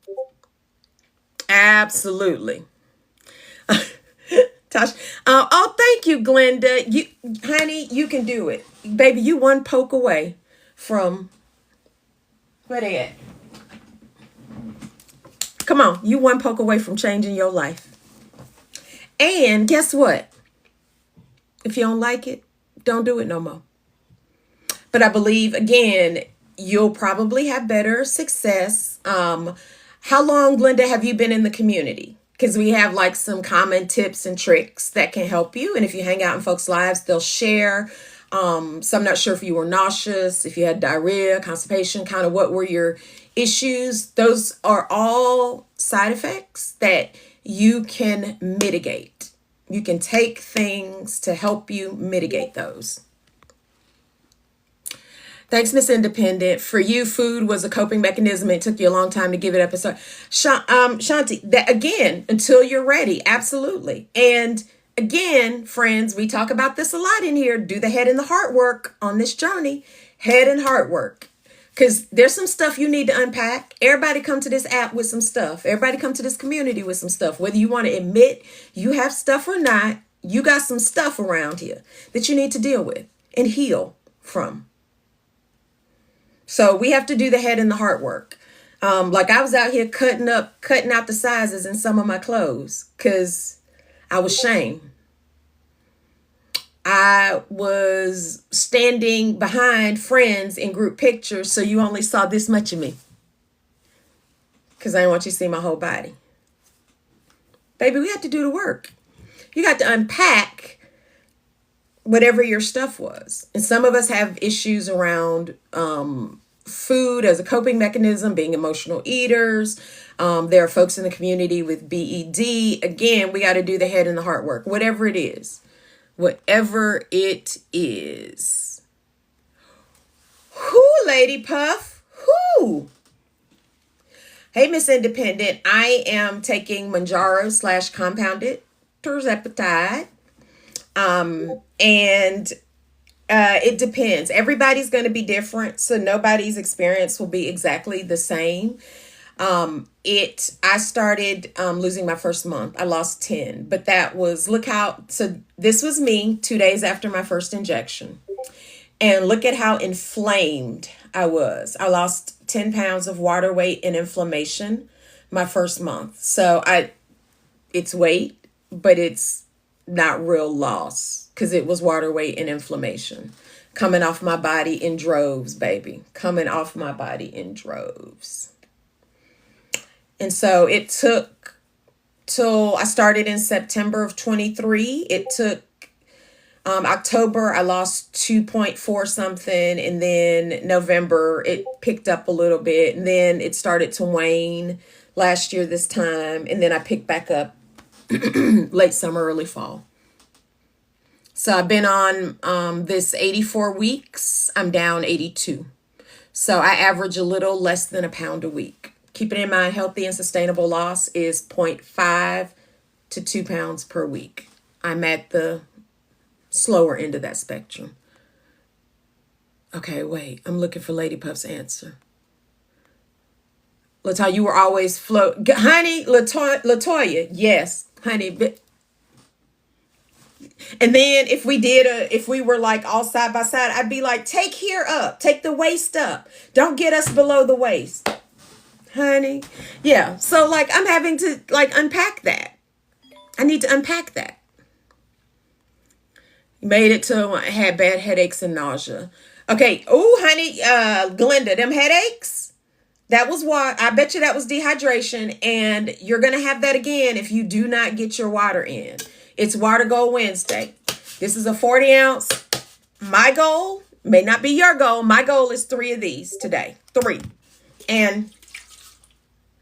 [SPEAKER 1] Absolutely. Tosh. Thank you, Glenda. Honey, you can do it. Baby, you one poke away from, where they at? Come on, you one poke away from changing your life. And guess what? If you don't like it, don't do it no more. But I believe, again, you'll probably have better success. How long, Glenda, have you been in the community? Because we have like some common tips and tricks that can help you. And if you hang out in folks' lives, they'll share. So I'm not sure if you were nauseous, if you had diarrhea, constipation, kind of what were your issues. Those are all side effects that you can mitigate. You can take things to help you mitigate those. Thanks, Miss Independent. For you, food was a coping mechanism. It took you a long time to give it up. And so, Shanti, that again, until you're ready, absolutely. And again, friends, we talk about this a lot in here. Do the head and the heart work on this journey. Head and heart work. Because there's some stuff you need to unpack. Everybody come to this app with some stuff. Everybody come to this community with some stuff. Whether you want to admit you have stuff or not, you got some stuff around here that you need to deal with and heal from. So we have to do the head and the heart work. Like I was out here cutting out the sizes in some of my clothes because I was shamed. I was standing behind friends in group pictures, so you only saw this much of me because I didn't want you to see my whole body. Baby, we have to do the work. You got to unpack whatever your stuff was. And some of us have issues around food as a coping mechanism, being emotional eaters. There are folks in the community with BED. Again, we got to do the head and the heart work, whatever it is. Whatever it is. Who, Lady Puff? Who? Hey, Miss Independent. I am taking Manjaro / compounded tirzepatide. And it depends. Everybody's going to be different, so nobody's experience will be exactly the same. I started losing my first month. I lost 10, but that was, so this was me 2 days after my first injection. And look at how inflamed I was. I lost 10 pounds of water weight and inflammation my first month. So it's weight, but it's not real loss because it was water weight and inflammation coming off my body in droves, baby. Coming off my body in droves. And so it took till I started in September of 23. It took October, I lost 2.4 something. And then November, it picked up a little bit. And then it started to wane last year this time. And then I picked back up late summer, early fall. So I've been on this 84 weeks. I'm down 82. So I average a little less than a pound a week. Keeping in mind, healthy and sustainable loss is 0.5 to 2 pounds per week. I'm at the slower end of that spectrum. Okay, wait. I'm looking for Lady Puff's answer. Latoya, you were always honey, Latoya, yes, honey. And then if we were like all side by side, I'd be like, take here up, take the waist up. Don't get us below the waist. Honey. Yeah. So like I'm having to like unpack that. I need to unpack that. Made it to I had bad headaches and nausea. Okay. Oh, honey, Glenda, them headaches. That was what I bet you that was dehydration. And you're gonna have that again if you do not get your water in. It's Water Goal Wednesday. This is a 40 ounce. My goal may not be your goal. My goal is 3 of these today. 3. And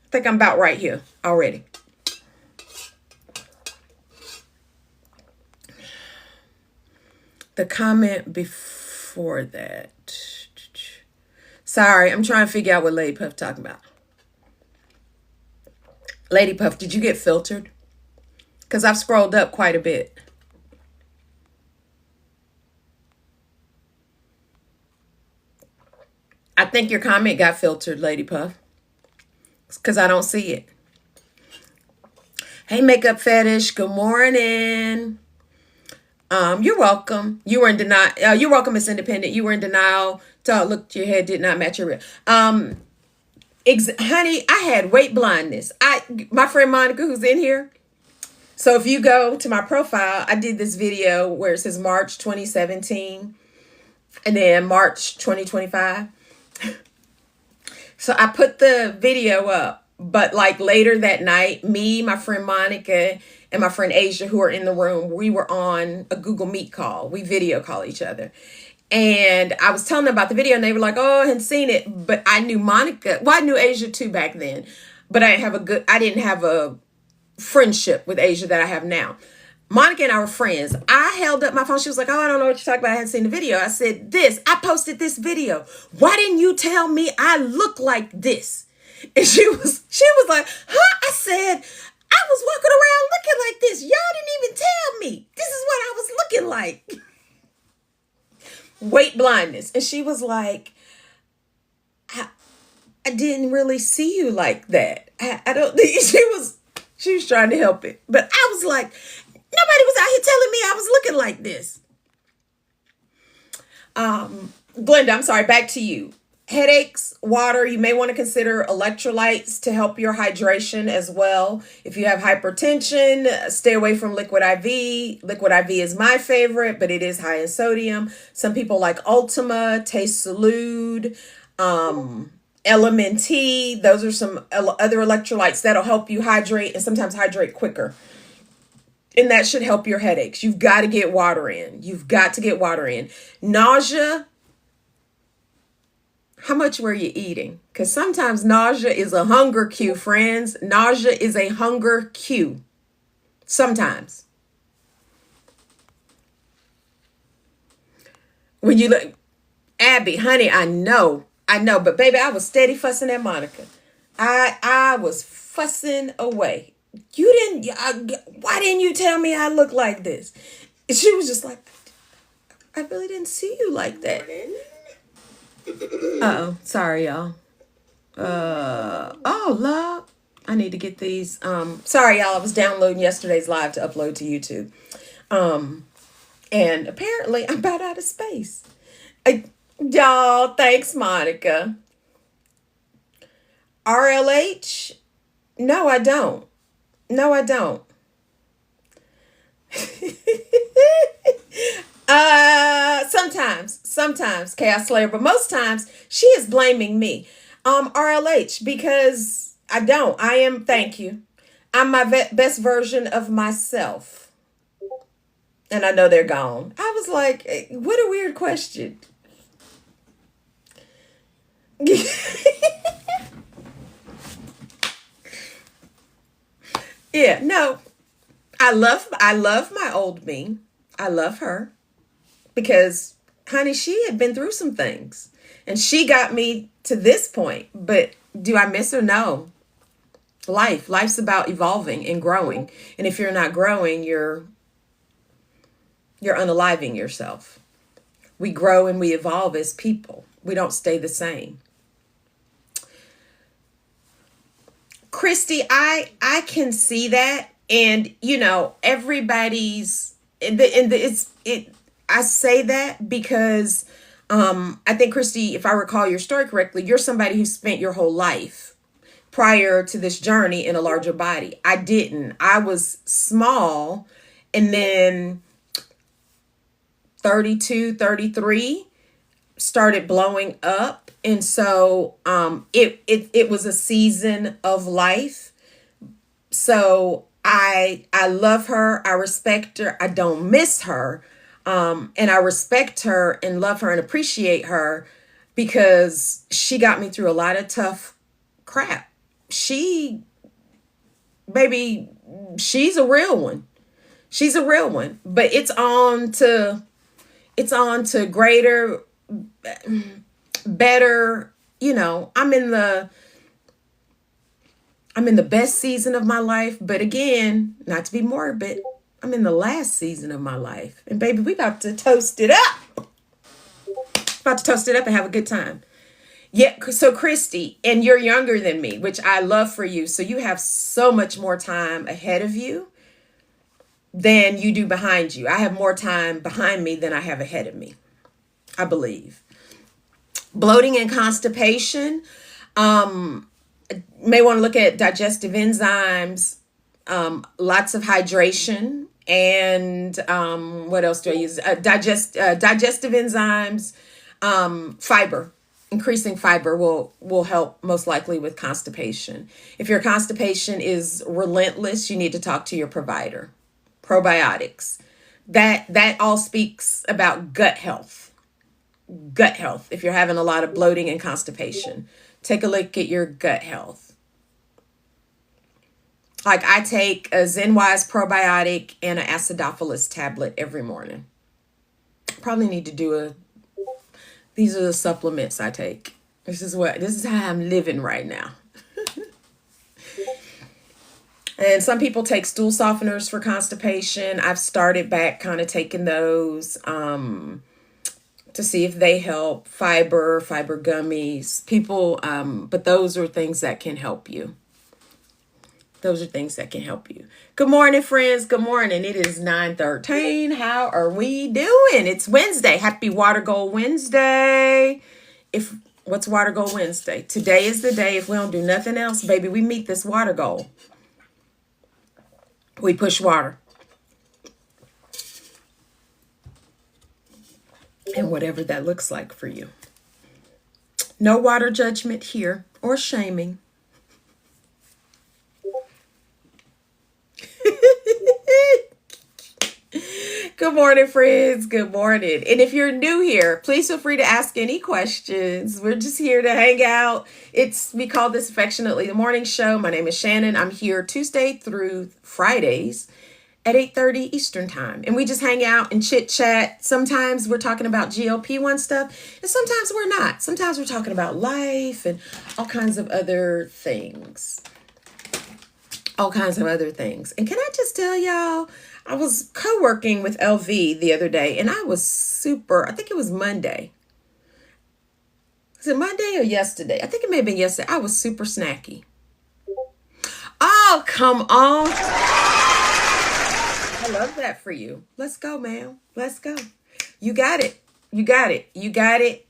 [SPEAKER 1] I think I'm about right here already. The comment before that. Sorry, I'm trying to figure out what Lady Puff talking about. Lady Puff, did you get filtered? Because I've scrolled up quite a bit. I think your comment got filtered, Lady Puff. Because I don't see it. Hey, Makeup Fetish. Good morning. You're welcome. You were in denial. You're welcome, Miss Independent. You were in denial. Look, your head did not match your real. Honey, I had weight blindness. My friend Monica, who's in here. So if you go to my profile, I did this video where it says March 2017 and then March 2025. So I put the video up, but like later that night, me, my friend Monica, and my friend Asia, who are in the room, we were on a Google Meet call. We video call each other. And I was telling them about the video and they were like, oh, I hadn't seen it. But I knew Monica. Well, I knew Asia too back then. But I didn't have a friendship with Asia that I have now. Monica and I were friends. I held up my phone. She was like, oh, I don't know what you're talking about. I hadn't seen the video. I said, I posted this video. Why didn't you tell me I look like this? And she was like, huh? I said, I was walking around looking like this. Y'all didn't even tell me. This is what I was looking like. Weight blindness. And she was like, I didn't really see you like that. I don't think she was trying to help it. But I was like, nobody was out here telling me I was looking like this. Glenda, I'm sorry, back to you. Headaches, water, you may want to consider electrolytes to help your hydration as well. If you have hypertension, stay away from Liquid IV. Liquid IV is my favorite, but it is high in sodium. Some people like Ultima, Taste Salud, LMNT. Those are some other electrolytes that'll help you hydrate and sometimes hydrate quicker. And that should help your headaches. You've got to get water in. You've got to get water in. Nausea. How much were you eating? Because sometimes nausea is a hunger cue, friends. Nausea is a hunger cue. Sometimes. When you look, Abby, honey, I know. But baby, I was steady fussing at Monica. I was fussing away. Why didn't you tell me I look like this? And she was just like, I really didn't see you like that. Uh-oh, sorry, y'all. Oh, love. I need to get these. Sorry, y'all. I was downloading yesterday's live to upload to YouTube. And apparently I'm about out of space. Y'all, thanks, Monica. RLH? No, I don't. Sometimes Chaos Slayer, but most times she is blaming me. RLH, because I am, thank you. I'm my best version of myself. And I know they're gone. I was like, what a weird question. Yeah, no. I love my old me. I love her because honey, she had been through some things and she got me to this point. But do I miss her? No. Life's about evolving and growing. And if you're not growing, you're unaliving yourself. We grow and we evolve as people. We don't stay the same. Christy, I can see that. And everybody's I say that because I think, Christy, if I recall your story correctly, you're somebody who spent your whole life prior to this journey in a larger body. I didn't. I was small, and then 32, 33 started blowing up. And so it was a season of life. So I love her. I respect her. I don't miss her. And I respect her and love her and appreciate her because she got me through a lot of tough crap. She's a real one. She's a real one. But it's on to greater, better, I'm in the best season of my life, but again, not to be morbid, I'm in the last season of my life. And baby, we about to toast it up. About to toast it up and have a good time. Yeah, so Christy, and you're younger than me, which I love for you. So you have so much more time ahead of you than you do behind you. I have more time behind me than I have ahead of me, I believe. Bloating and constipation. May want to look at digestive enzymes, lots of hydration, and what else do I use? Digestive enzymes, fiber. Increasing fiber will help most likely with constipation. If your constipation is relentless, you need to talk to your provider. Probiotics. That all speaks about gut health. Gut health. If you're having a lot of bloating and constipation, take a look at your gut health. Like I take a ZenWise probiotic and an acidophilus tablet every morning. Probably need to do a, these are the supplements I take. This is how I'm living right now. And some people take stool softeners for constipation. I've started back kind of taking those to see if they help. Fiber gummies. People, but those are things that can help you. Those are things that can help you. Good morning, friends. Good morning. It is 9:13. How are we doing? It's Wednesday. Happy Water Goal Wednesday. What's Water Goal Wednesday? Today is the day. If we don't do nothing else, baby, we meet this water goal. We push water. And whatever that looks like for you. No water judgment here or shaming. Good morning, friends. Good morning. And if you're new here, please feel free to ask any questions. We're just here to hang out. We call this affectionately the morning show. My name is Shannon. I'm here Tuesday through Fridays at 8:30 Eastern time. And we just hang out and chit chat. Sometimes we're talking about GLP-1 stuff, and sometimes we're not. Sometimes we're talking about life and all kinds of other things. All kinds of other things. And can I just tell y'all, I was co-working with LV the other day, and I was I think it was Monday. Was it Monday or yesterday? I think it may have been yesterday. I was super snacky. Oh, come on. I love that for you. Let's go, ma'am. Let's go. You got it. You got it. You got it.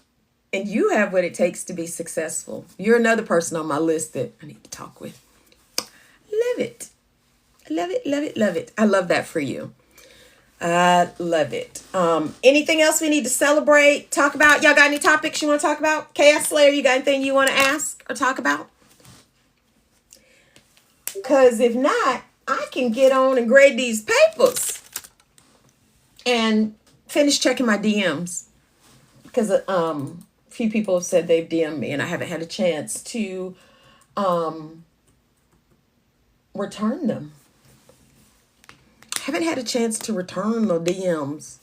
[SPEAKER 1] And you have what it takes to be successful. You're another person on my list that I need to talk with. Love it. Love it, love it, love it. I love that for you. I love it. Anything else we need to celebrate, talk about? Y'all got any topics you want to talk about? Chaos Slayer, you got anything you want to ask or talk about? Because if not, I can get on and grade these papers and finish checking my DMs. Because a few people have said they've DM'd me and I haven't had a chance to return them. Haven't had a chance to return the DMs.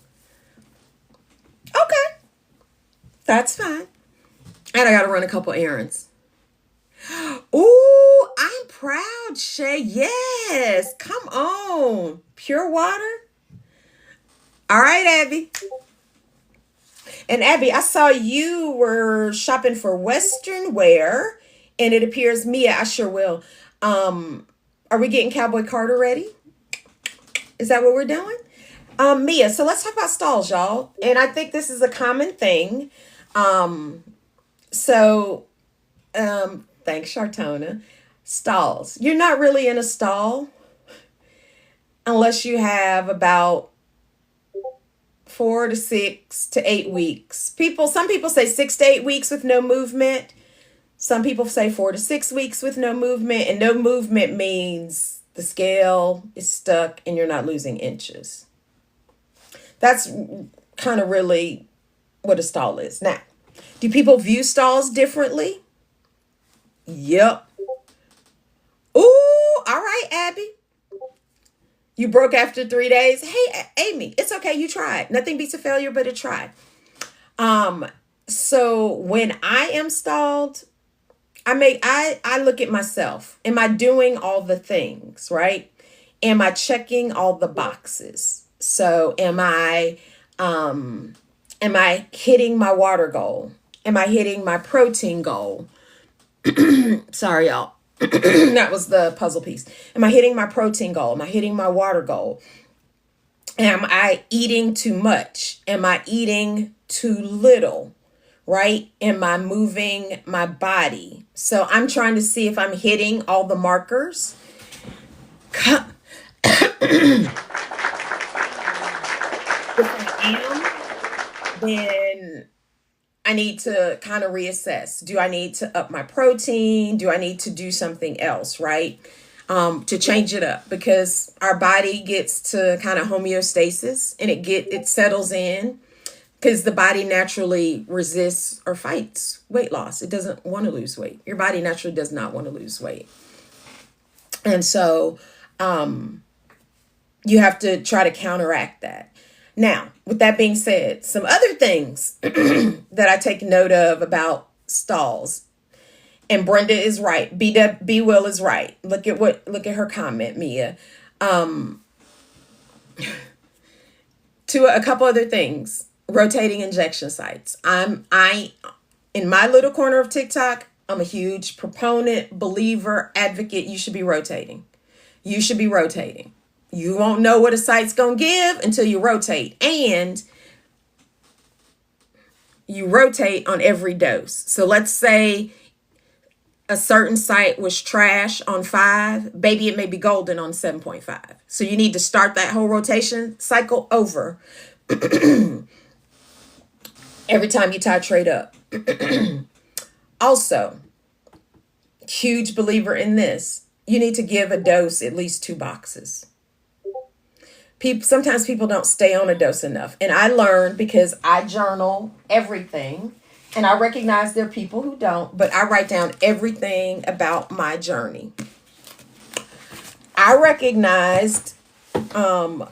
[SPEAKER 1] Okay. That's fine. And I got to run a couple errands. Ooh, I'm proud, Shay. Yes. Come on. Pure water. All right, Abby. And Abby, I saw you were shopping for Western wear, and it appears, Mia, I sure will. Are we getting Cowboy Carter ready? Is that what we're doing? Mia, so let's talk about stalls, y'all. And I think this is a common thing. Thanks, Shartona. Stalls. You're not really in a stall unless you have about 4 to 6 to 8 weeks. Some people say 6 to 8 weeks with no movement. Some people say 4 to 6 weeks with no movement, and no movement means the scale is stuck and you're not losing inches. That's kind of really what a stall is. Now, do people view stalls differently? Yep. Ooh, all right, Abby. You broke after 3 days. Hey, Amy, it's okay. You tried. Nothing beats a failure but a try. So when I am stalled, I look at myself. Am I doing all the things, right? Am I checking all the boxes? So am I hitting my water goal? Am I hitting my protein goal? Sorry, y'all. That was the puzzle piece. Am I hitting my protein goal? Am I hitting my water goal? Am I eating too much? Am I eating too little? Right? Am I moving my body? So I'm trying to see if I'm hitting all the markers. If I am, then I need to kind of reassess. Do I need to up my protein? Do I need to do something else, right? To change it up, because our body gets to kind of homeostasis and it settles in, because the body naturally resists or fights weight loss. It doesn't want to lose weight. Your body naturally does not want to lose weight. And so you have to try to counteract that. Now, with that being said, some other things that I take note of about stalls. And Brenda is right. B Will is right. Look at her comment, Mia. To a couple other things. Rotating injection sites. I in my little corner of TikTok, I'm a huge proponent, believer, advocate. You should be rotating. You should be rotating. You won't know what a site's going to give until you rotate. And you rotate on every dose. So let's say a certain site was trash on 5, baby, it may be golden on 7.5. So you need to start that whole rotation cycle over every time you titrate up. Also, huge believer in this. You need to give a dose at least 2 boxes. Sometimes people don't stay on a dose enough. And I learned because I journal everything. And I recognize there are people who don't, but I write down everything about my journey. I recognized around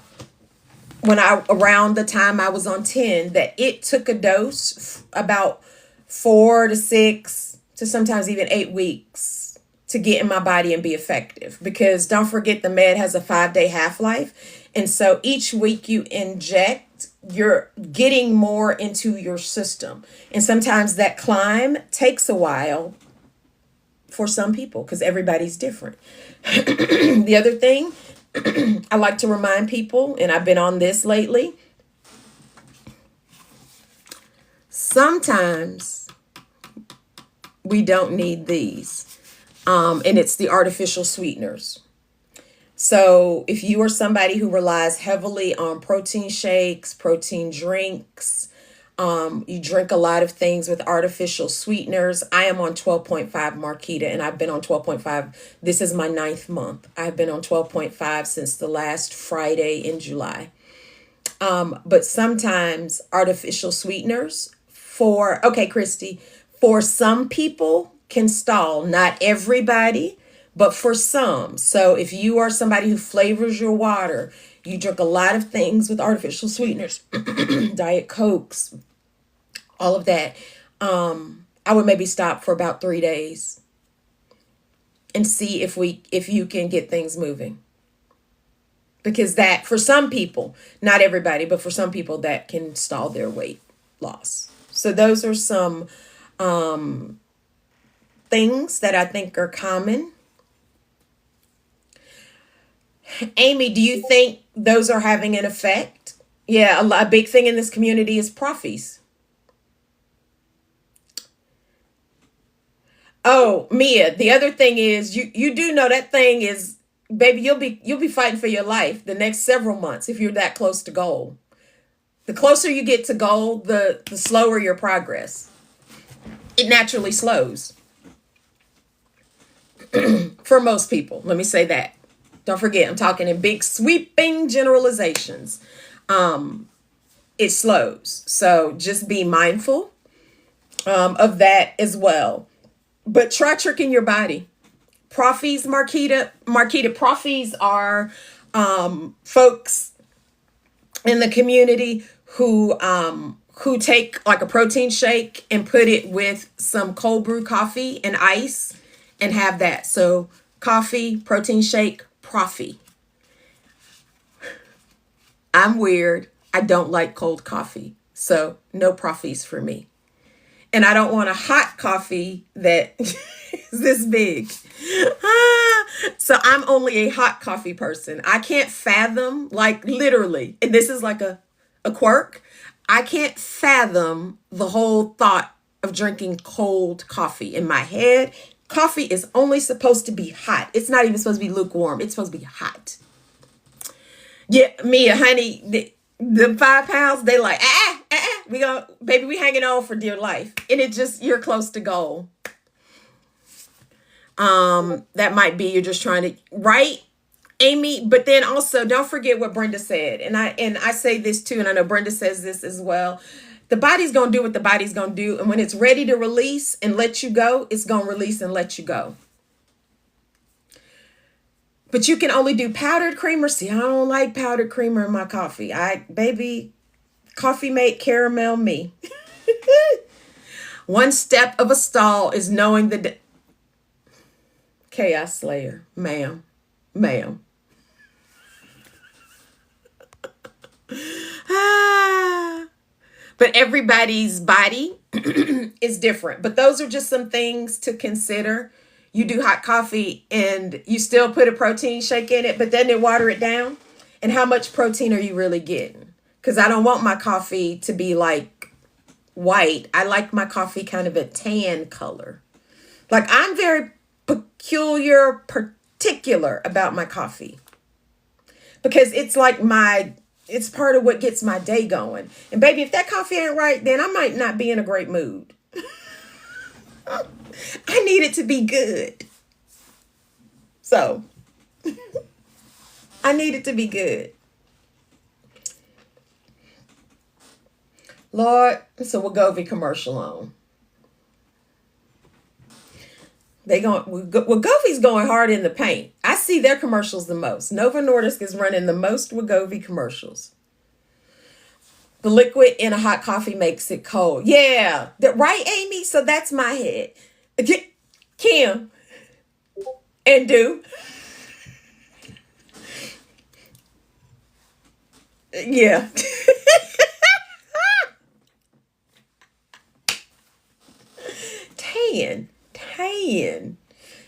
[SPEAKER 1] the time I was on 10 that it took a dose about 4 to 6 to sometimes even 8 weeks to get in my body and be effective. Because don't forget, the med has a 5-day half-life. And so each week you inject, you're getting more into your system. And sometimes that climb takes a while for some people because everybody's different. The other thing I like to remind people, and I've been on this lately, sometimes we don't need these. And it's the artificial sweeteners. So if you are somebody who relies heavily on protein shakes, protein drinks, you drink a lot of things with artificial sweeteners. I am on 12.5 Marquita, and I've been on 12.5. This is my 9th month. I've been on 12.5 since the last Friday in July. But sometimes artificial sweeteners Christy, for some people can stall, not everybody, but for some. So if you are somebody who flavors your water, you drink a lot of things with artificial sweeteners, Diet Cokes, all of that, I would maybe stop for about 3 days and see if you can get things moving. Because that, for some people, not everybody, but for some people, that can stall their weight loss. So those are some things that I think are common. Amy, do you think those are having an effect? Yeah, a big thing in this community is Proffies. Oh, Mia, the other thing is you do know that thing is, baby, you'll be fighting for your life the next several months if you're that close to goal. The closer you get to goal, the slower your progress. It naturally slows. For most people, let me say that. Don't forget, I'm talking in big sweeping generalizations. It slows. So just be mindful of that as well. But try tricking your body. Proffies, Marquita, Proffies are folks in the community who take like a protein shake and put it with some cold brew coffee and ice and have that. So coffee, protein shake, Proffie. I'm weird. I don't like cold coffee. So no Proffies for me. And I don't want a hot coffee that is this big. So I'm only a hot coffee person. I can't fathom, like literally, and this is like a quirk. I can't fathom the whole thought of drinking cold coffee. In my head, coffee is only supposed to be hot. It's not even supposed to be lukewarm. It's supposed to be hot. Yeah, Mia, honey, the 5 pounds, they like, we hanging on for dear life. And it just, you're close to goal. That might be, you're just trying to, right, Amy? But then also don't forget what Brenda said. And I say this too, and I know Brenda says this as well. The body's going to do what the body's going to do. And when it's ready to release and let you go, it's going to release and let you go. But you can only do powdered creamer. See, I don't like powdered creamer in my coffee. Baby, coffee mate caramel me. One step of a stall is knowing the Chaos Slayer, ma'am, ma'am. Ah. But everybody's body is different. But those are just some things to consider. You do hot coffee and you still put a protein shake in it, but then they water it down. And how much protein are you really getting? Because I don't want my coffee to be like white. I like my coffee kind of a tan color. Like I'm very particular about my coffee. Because it's like it's part of what gets my day going. And baby, if that coffee ain't right, then I might not be in a great mood. I need it to be good. So, I need it to be good. Lord, it's a Wegovy commercial on. Wegovy's going hard in the paint. I see their commercials the most. Novo Nordisk is running the most Wegovy commercials. The liquid in a hot coffee makes it cold. Yeah, right, Amy? So that's my head. Kim and do. Yeah.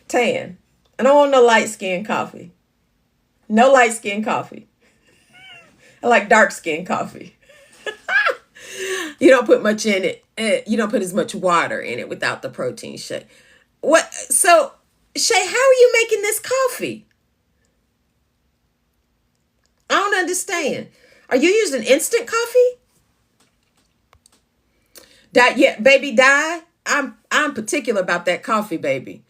[SPEAKER 1] Tan. I don't want no light skin coffee. No light skin coffee. I like dark skin coffee. You don't put much in it. You don't put as much water in it without the protein shake. What? So, Shay, how are you making this coffee? I don't understand. Are you using instant coffee? Yeah, baby, I'm particular about that coffee, baby.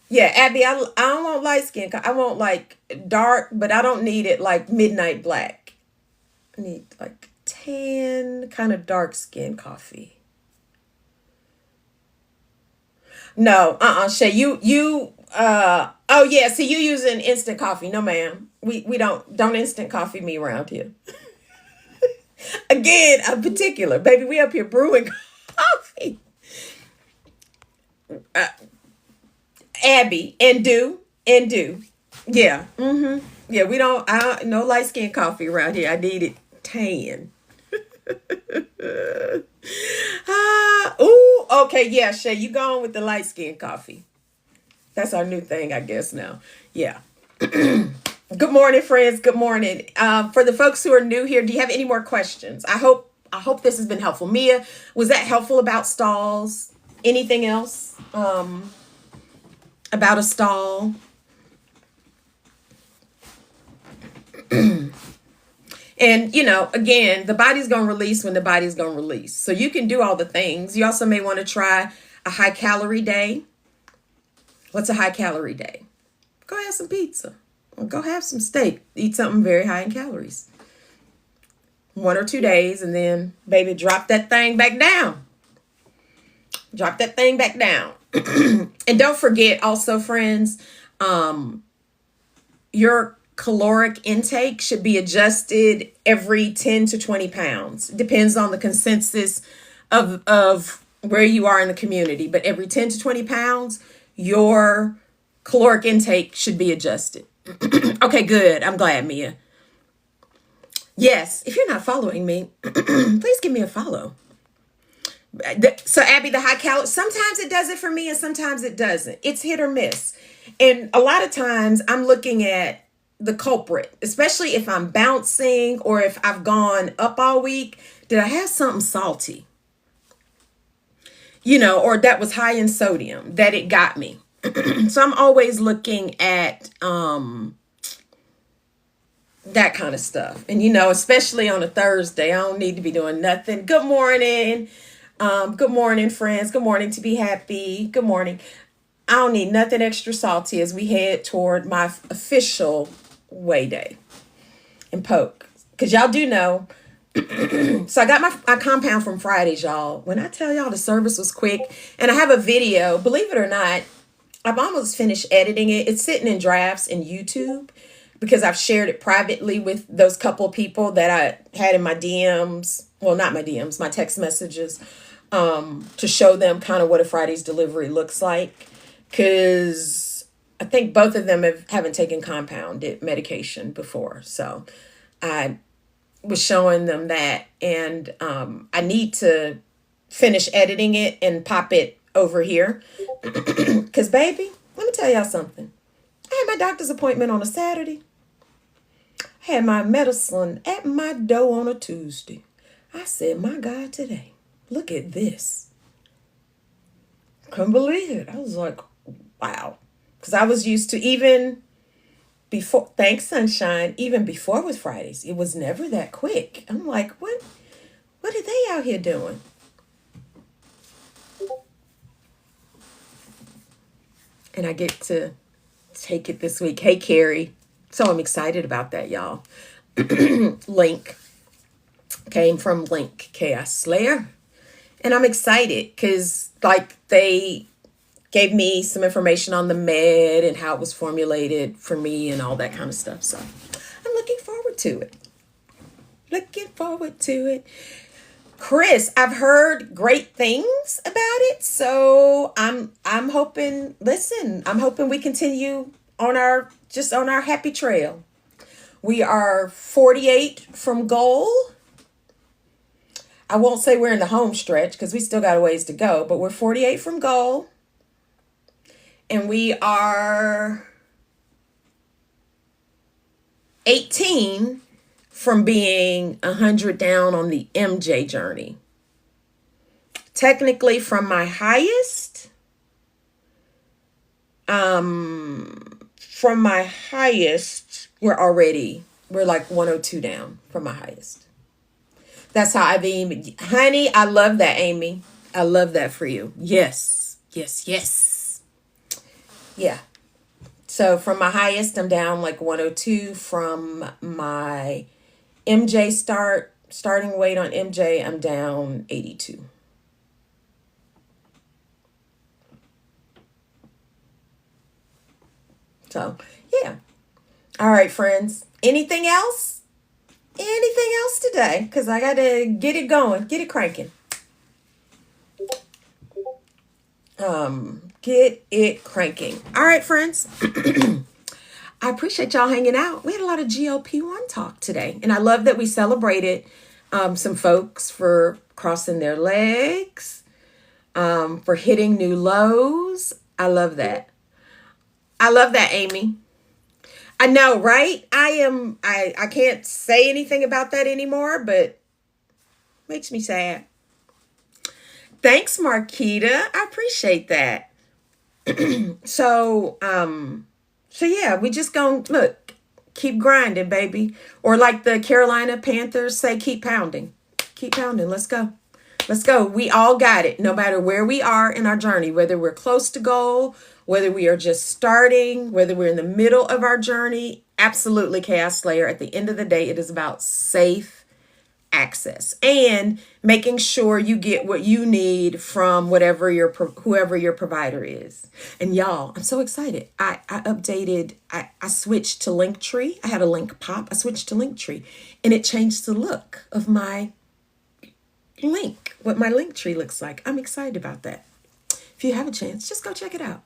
[SPEAKER 1] Yeah, Abby, I don't want light skin. I want like dark, but I don't need it like midnight black. I need like tan, kind of dark skin coffee. No, Shay, oh yeah, see you using instant coffee. No, ma'am. We don't instant coffee me around here. Again, I'm particular. Baby, we up here brewing coffee. Abby, and do. Yeah. Yeah, no light skin coffee around here. I need it tan. Okay, yeah, Shay, you going with the light skin coffee. That's our new thing, I guess, now. Yeah. Good morning, friends. Good morning. For the folks who are new here, do you have any more questions? I hope this has been helpful. Mia, was that helpful about stalls? Anything else about a stall? And, again, the body's going to release when the body's going to release. So you can do all the things. You also may want to try a high calorie day. What's a high calorie day? Go have some pizza. Or go have some steak. Eat something very high in calories. 1 or 2 days, and then, baby, drop that thing back down. Drop that thing back down. And don't forget also, friends, your caloric intake should be adjusted every 10 to 20 pounds. It depends on the consensus of where you are in the community. But every 10 to 20 pounds, your caloric intake should be adjusted. Okay, good. I'm glad, Mia. Yes, if you're not following me, please give me a follow. So, Abby, the high calorie, sometimes it does it for me and sometimes it doesn't. It's hit or miss. And a lot of times I'm looking at the culprit, especially if I'm bouncing or if I've gone up all week. Did I have something salty? Or that was high in sodium that it got me. So I'm always looking at that kind of stuff. And, especially on a Thursday, I don't need to be doing nothing. Good morning. Good morning, friends. Good morning to be happy. Good morning. I don't need nothing extra salty as we head toward my official weigh day and poke. Because y'all do know. So I got my compound from Fridays, y'all. When I tell y'all the service was quick, and I have a video, believe it or not, I've almost finished editing it. It's sitting in drafts in YouTube because I've shared it privately with those couple people that I had in my DMs. Well, not my DMs, my text messages, to show them kind of what a Friday's delivery looks like. Because I think both of them haven't taken compounded medication before. So I was showing them that. And I need to finish editing it and pop it over here. Because, baby, let me tell y'all something. I had my doctor's appointment on a Saturday. I had my medicine at my door on a Tuesday. I said, my God, today, look at this. Couldn't believe it. I was like, wow. Because I was used to even before, thanks, sunshine, even before with Fridays, it was never that quick. I'm like, what are they out here doing? And I get to take it this week. Hey, Carrie. So I'm excited about that, y'all. Link came from Link Chaos Slayer. And I'm excited because, like, they gave me some information on the med and how it was formulated for me and all that kind of stuff. So I'm looking forward to it. Looking forward to it. Chris, I've heard great things about it, so I'm hoping. Listen, I'm hoping we continue on our happy trail. We are 48 from goal. I won't say we're in the home stretch because we still got a ways to go, but we're 48 from goal, and we are 18 from being 100 down on the MJ journey. Technically from my highest, we're like 102 down from my highest. That's how I've been. Honey, I love that, Amy. I love that for you. Yes, yes, yes. Yeah. So from my highest, I'm down like 102. From my MJ starting weight on MJ, I'm down 82. So, yeah. All right, friends. Anything else? Anything else today? Because I got to get it going. Get it cranking. Get it cranking. All right, friends. I appreciate y'all hanging out. We had a lot of GLP-1 talk today. And I love that we celebrated some folks for crossing their legs, for hitting new lows. I love that. I love that, Amy. I know, right? I can't say anything about that anymore, but makes me sad. Thanks, Marquita. I appreciate that. So yeah, we just gonna look, keep grinding, baby. Or like the Carolina Panthers say, keep pounding. Keep pounding. Let's go. Let's go. We all got it, no matter where we are in our journey, whether we're close to goal, whether we are just starting, whether we're in the middle of our journey. Absolutely, Chaos Slayer. At the end of the day, it is about safe access and making sure you get what you need from whoever your provider is. And y'all, I'm so excited. I switched to Linktree. I had a link pop. I switched to Linktree, and it changed the look of my link, what my Linktree looks like. I'm excited about that. If you have a chance, just go check it out.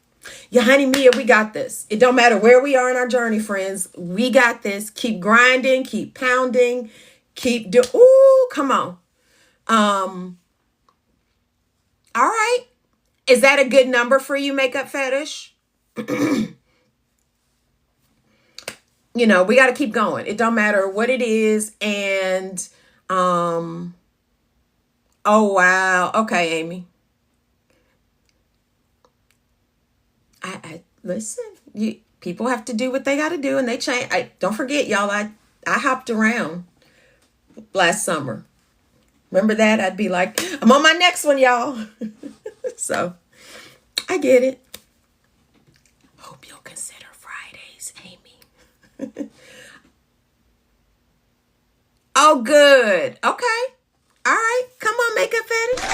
[SPEAKER 1] Yeah, honey Mia, we got this. It don't matter where we are in our journey, friends. We got this. Keep grinding, keep pounding, come on. All right. Is that a good number for you, Makeup Fetish? We got to keep going. It don't matter what it is. And, oh, wow. Okay, Amy. I listen, people have to do what they got to do, and they change. Don't forget, y'all, I hopped around last summer. Remember that? I'd be like, I'm on my next one, y'all. So I get it. Hope you'll consider Fridays, Amy. Oh, good. Okay. All right. Come on, Makeup Fetish.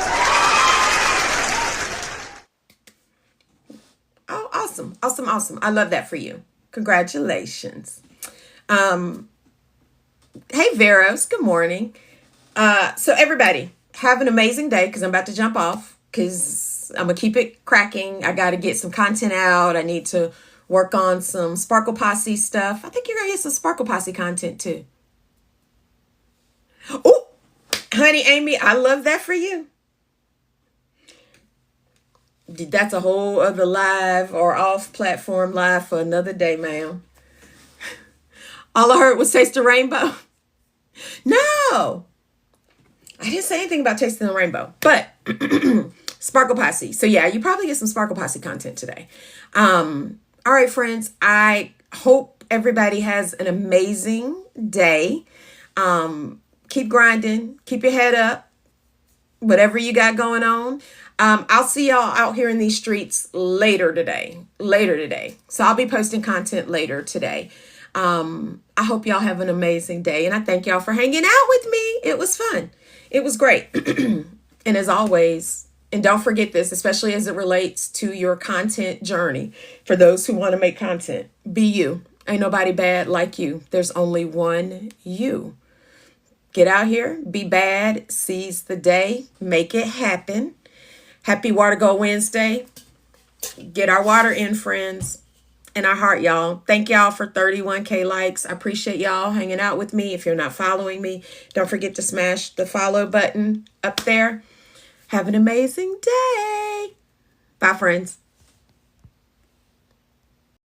[SPEAKER 1] Oh, awesome. Awesome, awesome. I love that for you. Congratulations. Hey, Veros. Good morning. So everybody, have an amazing day because I'm about to jump off because I'm going to keep it cracking. I got to get some content out. I need to work on some Sparkle Posse stuff. I think you're going to get some Sparkle Posse content too. Oh, honey, Amy, I love that for you. That's a whole other live or off platform live for another day, ma'am. All I heard was taste the rainbow. No, I didn't say anything about tasting the rainbow, but Sparkle Posse. So yeah, you probably get some Sparkle Posse content today. All right, friends, I hope everybody has an amazing day. Keep grinding, keep your head up, whatever you got going on. I'll see y'all out here in these streets later today. So I'll be posting content later today. I hope y'all have an amazing day. And I thank y'all for hanging out with me. It was fun. It was great. And as always, and don't forget this, especially as it relates to your content journey, for those who want to make content, be you. Ain't nobody bad like you. There's only one you. Get out here, be bad, seize the day, make it happen. Happy Water Go Wednesday. Get our water in, friends. And our heart, y'all. Thank y'all for 31K likes. I appreciate y'all hanging out with me. If you're not following me, don't forget to smash the follow button up there. Have an amazing day. Bye, friends.